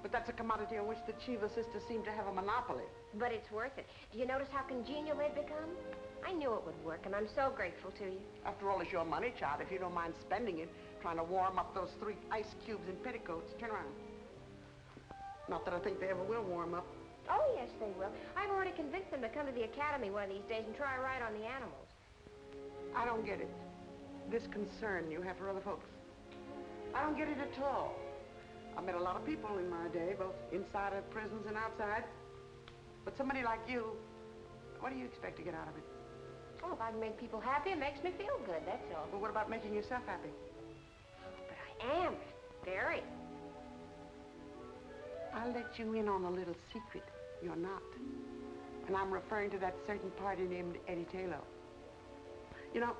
But that's a commodity on which the Cheever sisters seem to have a monopoly. But it's worth it. Do you notice how congenial they've become? I knew it would work, and I'm so grateful to you. After all, it's your money, child, if you don't mind spending it, trying to warm up those 3 ice cubes in petticoats. Turn around. Not that I think they ever will warm up. Oh, yes, they will. I've already convinced them to come to the academy one of these days and try a ride on the animals. I don't get it. This concern you have for other folks. I don't get it at all. I've met a lot of people in my day, both inside of prisons and outside. But somebody like you, what do you expect to get out of it? Oh, if I can make people happy, it makes me feel good, that's all. Well, what about making yourself happy? But I am. Very. I'll let you in on a little secret. You're not. And I'm referring to that certain party named Eddie Taylor. You know,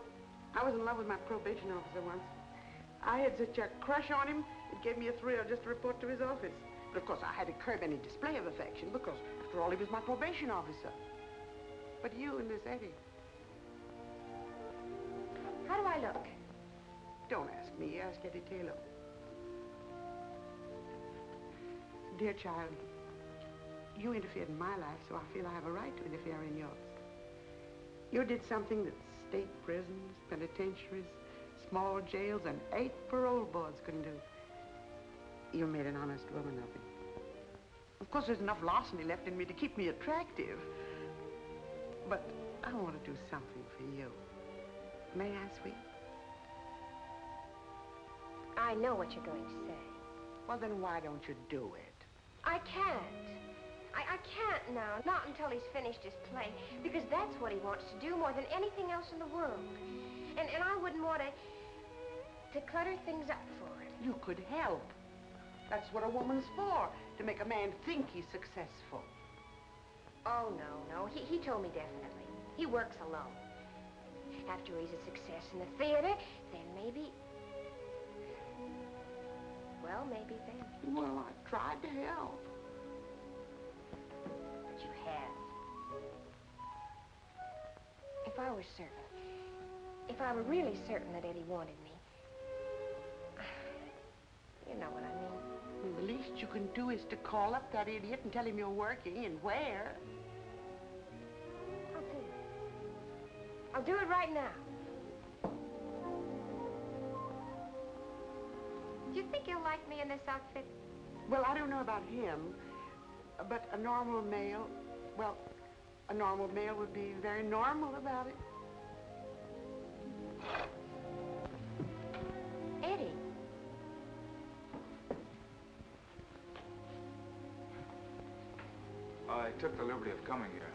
I was in love with my probation officer once. I had such a crush on him, it gave me a thrill just to report to his office. But of course, I had to curb any display of affection because, after all, he was my probation officer. But you and this Eddie. How do I look? Don't ask me, ask Eddie Taylor. Dear child, you interfered in my life, so I feel I have a right to interfere in yours. You did something that state prisons, penitentiaries, small jails, and 8 parole boards couldn't do. You made an honest woman of me. Of course, there's enough larceny left in me to keep me attractive. But I want to do something for you. May I, sweet? I know what you're going to say. Well, then why don't you do it? I can't. I can't now, not until he's finished his play, because that's what he wants to do more than anything else in the world. And I wouldn't want to clutter things up for him. You could help. That's what a woman's for, to make a man think he's successful. Oh, no. He told me definitely. He works alone. After he's a success in the theater, then maybe... Well, maybe then. Well, I tried to help. But you have. If I were certain, if I were really certain that Eddie wanted me, you know what I mean. you can do is to call up that idiot and tell him you're working and where. I'll do it. I'll do it right now. Do you think he'll like me in this outfit? Well, I don't know about him, but a normal male, well, a normal male would be very normal about it. Eddie. I took the liberty of coming here.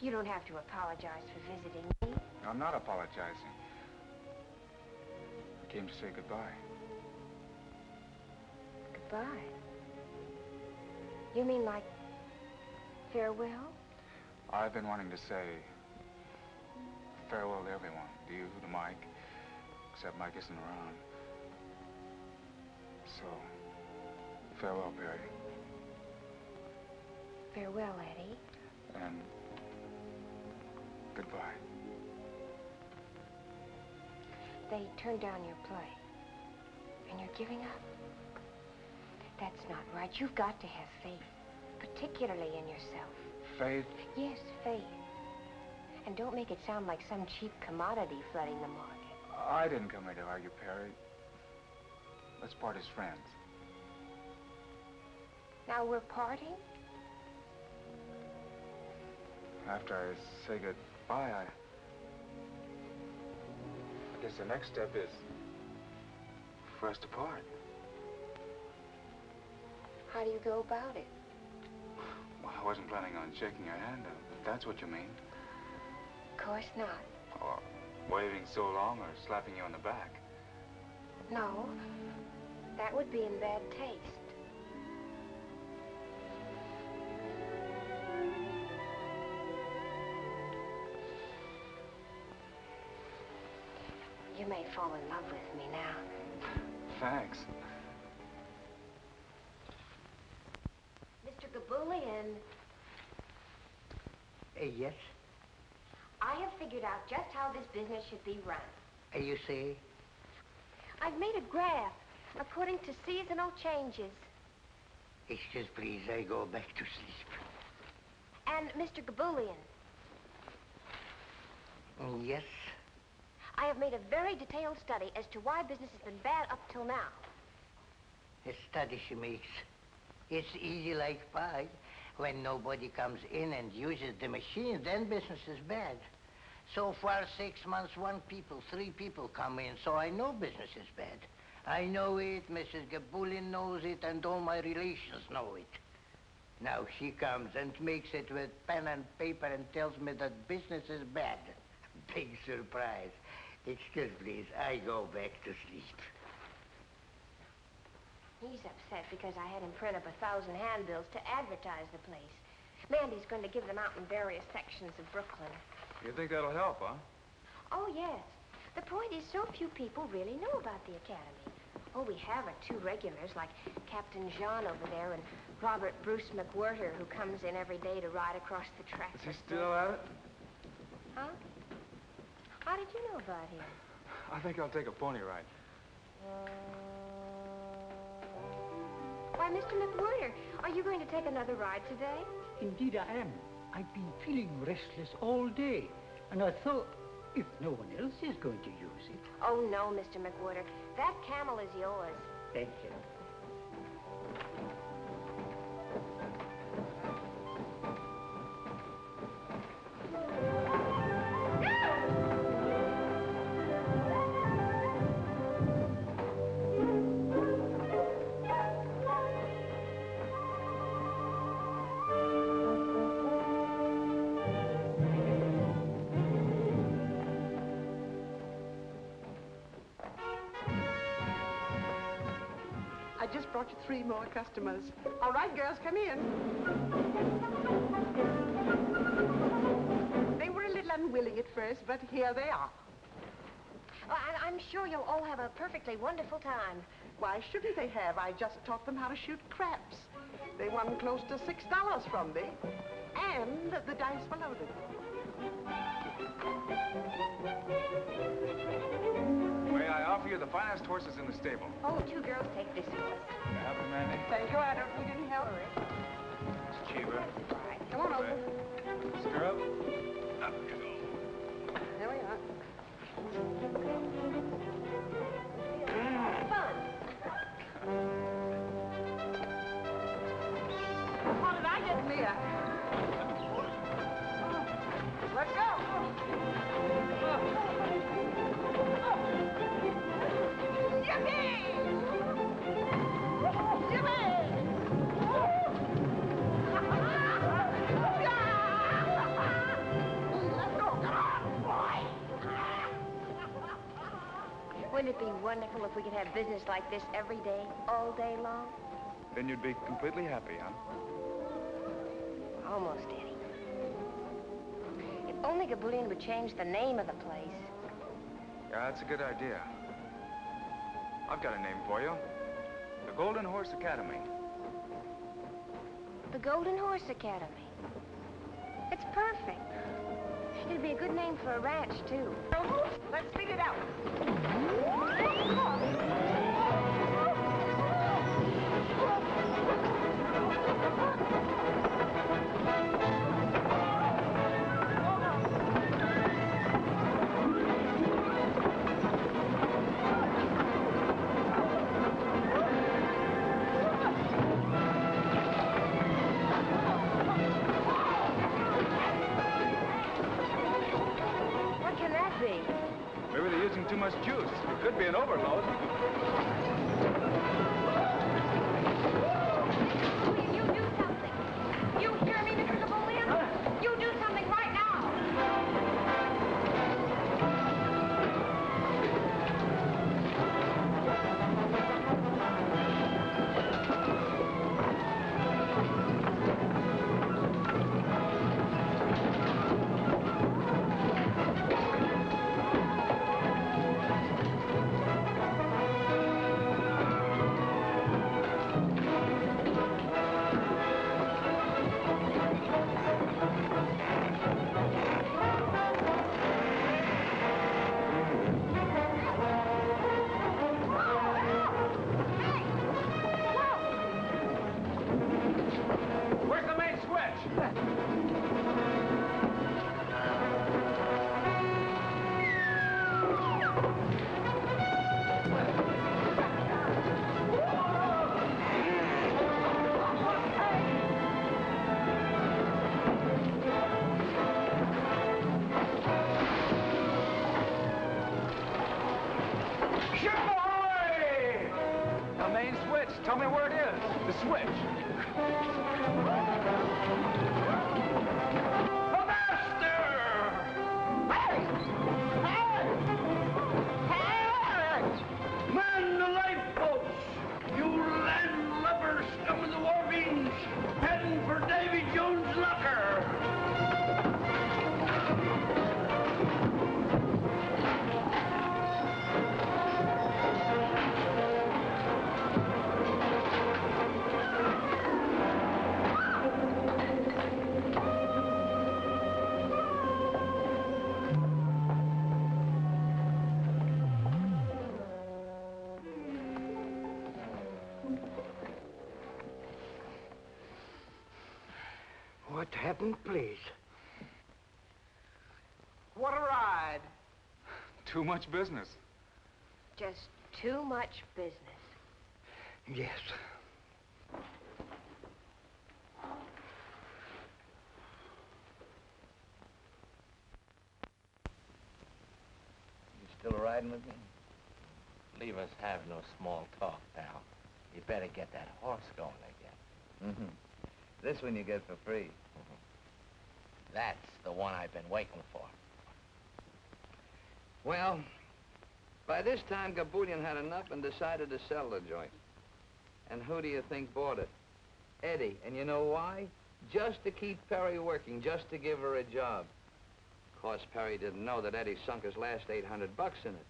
You don't have to apologize for visiting me. I'm not apologizing. I came to say goodbye. Goodbye? You mean like farewell? I've been wanting to say farewell to everyone. To you, to Mike, except Mike isn't around. So, farewell, Perry. Farewell, Eddie. And goodbye. They turned down your play. And you're giving up. That's not right. You've got to have faith, particularly in yourself. Faith? Yes, faith. And don't make it sound like some cheap commodity flooding the market. I didn't come here to argue, Perry. Let's part as friends. Now we're parting? After I say goodbye, I guess the next step is for us to part. How do you go about it? Well, I wasn't planning on shaking your hand, if that's what you mean. Of course not. Or waving so long or slapping you on the back. No. That would be in bad taste. You may fall in love with me now. Thanks. Mr. Gabulian. Yes? I have figured out just how this business should be run. You see? I've made a graph according to seasonal changes. Excuse, please, I go back to sleep. And, Mr. Gabulian. Yes? I have made a very detailed study as to why business has been bad up till now. A study she makes. It's easy like pie. When nobody comes in and uses the machine, then business is bad. So far, 6 months, 3 people come in, so I know business is bad. I know it, Mrs. Gabulian knows it, and all my relations know it. Now she comes and makes it with pen and paper and tells me that business is bad. Big surprise. Excuse, please, I go back to sleep. He's upset because I had him print up 1,000 handbills to advertise the place. Mandy's going to give them out in various sections of Brooklyn. You think that'll help, huh? Oh, yes. The point is, so few people really know about the Academy. All we have are 2 regulars, like Captain Jean over there and Robert Bruce McWhirter, who comes in every day to ride across the track. Is he still at it? Huh? How did you know about him? I think I'll take a pony ride. Why, Mr. McWhirter, are you going to take another ride today? Indeed I am. I've been feeling restless all day, and I thought, if no one else is going to use it... Oh, no, Mr. McWhirter. That camel is yours. Thank you. I just brought you 3 more customers. All right, girls, come in. They were a little unwilling at first, but here they are. Oh, I'm sure you'll all have a perfectly wonderful time. Why shouldn't they have? I just taught them how to shoot craps. They won close to $6 from me, and the dice were loaded. May I offer you the finest horses in the stable? Oh, two girls take this horse. Can I help you, Mandy? Thank you, Adam. We didn't help her. It's cheaper. Come on over. Stir up. Up you go. There we are. Fun. How did I get Mia? Let's go. Yippee! Yippee! Let's go. Come on, boy. Wouldn't it be wonderful if we could have business like this every day, all day long? Then you'd be completely happy, huh? Almost, Eddie. If only Gabulian would change the name of the place. Yeah, that's a good idea. I've got a name for you. The Golden Horse Academy. The Golden Horse Academy. It's perfect. It'd be a good name for a ranch, too. Let's speed it out. What can that be? Maybe they're using too much juice. It could be an overload. You do something. You hear me, Mr. Gabulian? You do something right now. Where's the main switch? Ship ahoy! The main switch. Tell me where it is. The switch. The master! Man the lifeboats! You landlubber scum of the wharfings! Heading for Davy Jones' locker! What happened, please? What a ride. Too much business. Just too much business. Yes. You still riding with me? Leave us have no small talk, pal. You better get that horse going again. Mm-hmm. This one you get for free. That's the one I've been waiting for. Well, by this time, Gabulian had enough and decided to sell the joint. And who do you think bought it? Eddie. And you know why? Just to keep Perry working, just to give her a job. Of course, Perry didn't know that Eddie sunk his last $800 in it.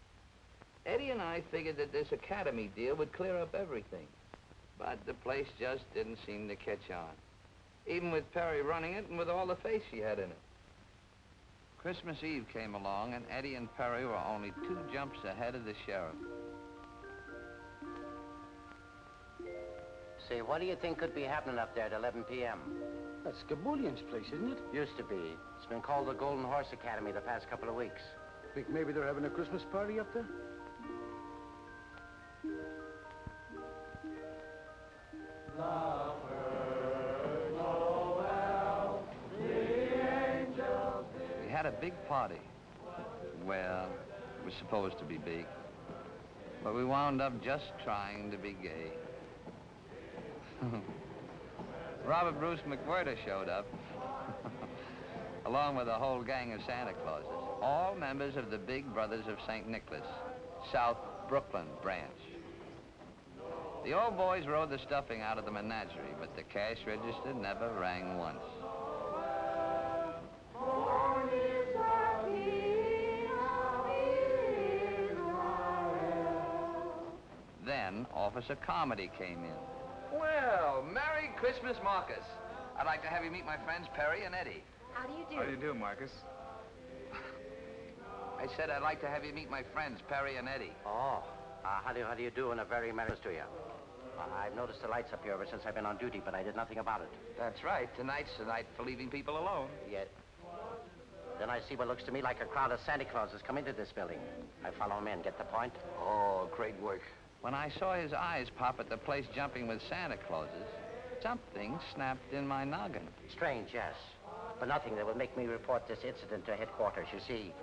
Eddie and I figured that this Academy deal would clear up everything. But the place just didn't seem to catch on. Even with Perry running it and with all the faith she had in it. Christmas Eve came along, and Eddie and Perry were only 2 jumps ahead of the sheriff. Say, what do you think could be happening up there at 11 p.m.? That's Skaboulian's place, isn't it? Used to be. It's been called the Golden Horse Academy the past couple of weeks. Think maybe they're having a Christmas party up there? We had a big party. Well, it was supposed to be big. But we wound up just trying to be gay. Robert Bruce McWhirter showed up, along with a whole gang of Santa Clauses, all members of the Big Brothers of St. Nicholas, South Brooklyn branch. The old boys rode the stuffing out of the menagerie, but the cash register never rang once. Then Officer Carmody came in. Well, Merry Christmas, Marcus. I'd like to have you meet my friends Perry and Eddie. How do you do? How do you do, Marcus? I said I'd like to have you meet my friends Perry and Eddie. Oh, how do you do, and a very Merry Christmas to you. I've noticed the lights up here ever since I've been on duty, but I did nothing about it. That's right. Tonight's the night for leaving people alone. Yet. Then I see what looks to me like a crowd of Santa Clauses come into this building. I follow them in. Get the point? Oh, great work. When I saw his eyes pop at the place jumping with Santa Clauses, something snapped in my noggin. Strange, yes. But nothing that would make me report this incident to headquarters. You see,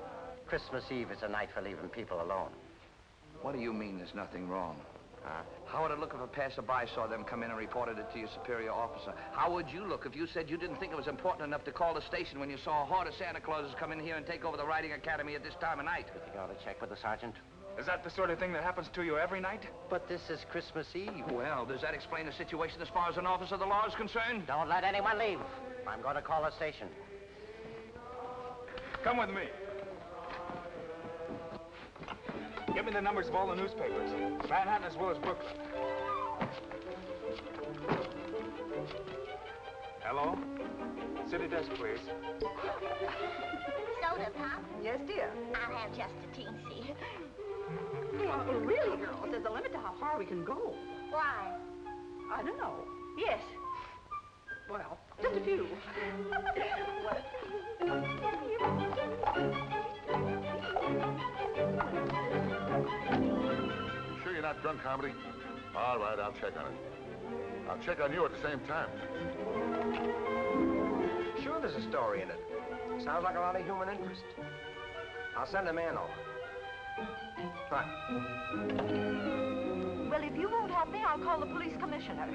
Christmas Eve is a night for leaving people alone. What do you mean there's nothing wrong? How would it look if a passerby saw them come in and reported it to your superior officer? How would you look if you said you didn't think it was important enough to call the station when you saw a horde of Santa Clauses come in here and take over the riding academy at this time of night? You think I ought to check with the sergeant? Is that the sort of thing that happens to you every night? But this is Christmas Eve. Well, does that explain the situation as far as an officer of the law is concerned? Don't let anyone leave. I'm going to call the station. Come with me. Give me the numbers of all the newspapers. Manhattan as well as Brooklyn. Hello? City desk, please. Soda, Pop? Yes, dear. I'll have just a teensy. Well, really, girls, there's a limit to how far we can go. Why? I don't know. Yes. Well, just a few. Sure you're not drunk, Comedy? All right, I'll check on it. I'll check on you at the same time. Sure there's a story in it. Sounds like a lot of human interest. I'll send a man over. Right. Well, if you won't help me, I'll call the police commissioner.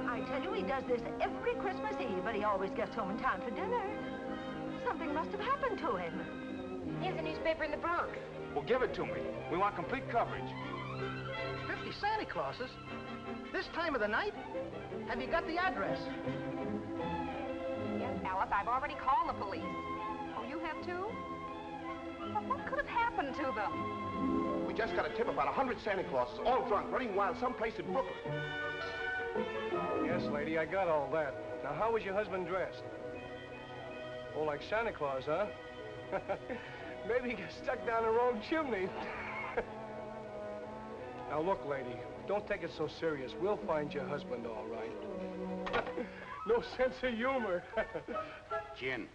I tell you, he does this every Christmas Eve, but he always gets home in time for dinner. Something must have happened to him. Here's a newspaper in the Bronx. Well, give it to me. We want complete coverage. 50 Santa Clauses? This time of the night? Have you got the address? Yes, Alice, I've already called the police. Oh, you have too? Well, what could have happened to them? We just got a tip about 100 Santa Clauses, all drunk, running wild someplace in Brooklyn. Yes, lady, I got all that. Now, how was your husband dressed? Oh, like Santa Claus, huh? Maybe he got stuck down the wrong chimney. Now, look, lady, don't take it so serious. We'll find your husband, all right. No sense of humor. Gin.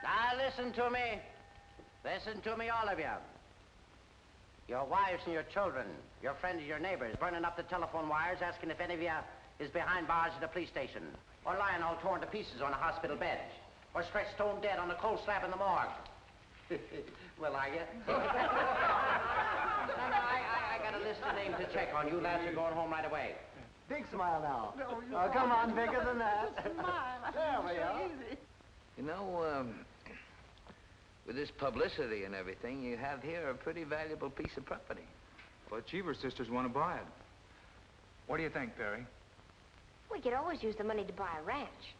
Now, listen to me. Listen to me, all of you. Your wives and your children, your friends and your neighbors, burning up the telephone wires, asking if any of you is behind bars at the police station, or lying all torn to pieces on a hospital bed, or stretched stone dead on a cold slab in the morgue. Well, are you? No, I got a list of names to check on. You lads are going home right away. Big smile now. Oh, come on, bigger than that. There we are. You know, with this publicity and everything, you have here a pretty valuable piece of property. But Cheever sisters want to buy it. What do you think, Perry? We could always use the money to buy a ranch.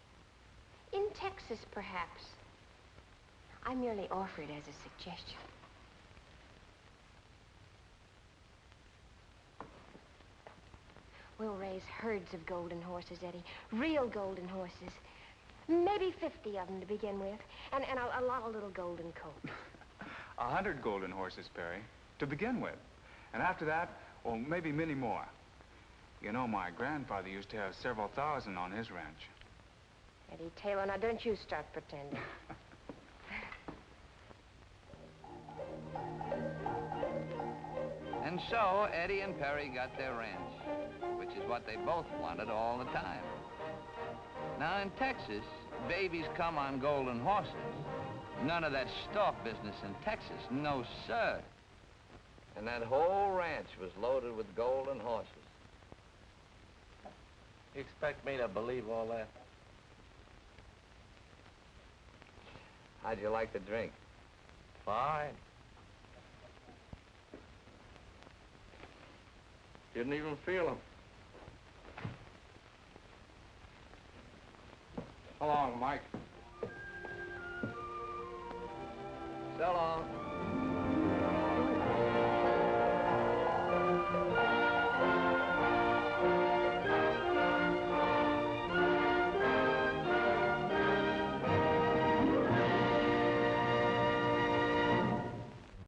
In Texas, perhaps. I merely offer it as a suggestion. We'll raise herds of golden horses, Eddie. Real golden horses. Maybe 50 of them to begin with. And a lot of little golden coats. 100 golden horses, Perry, to begin with. And after that, well, maybe many more. You know, my grandfather used to have several thousand on his ranch. Eddie Taylor, now don't you start pretending. And so Eddie and Perry got their ranch, which is what they both wanted all the time. Now in Texas, babies come on golden horses. None of that stalk business in Texas, no sir. And that whole ranch was loaded with golden horses. You expect me to believe all that? How'd you like the drink? Fine. Didn't even feel them. So long, Mike.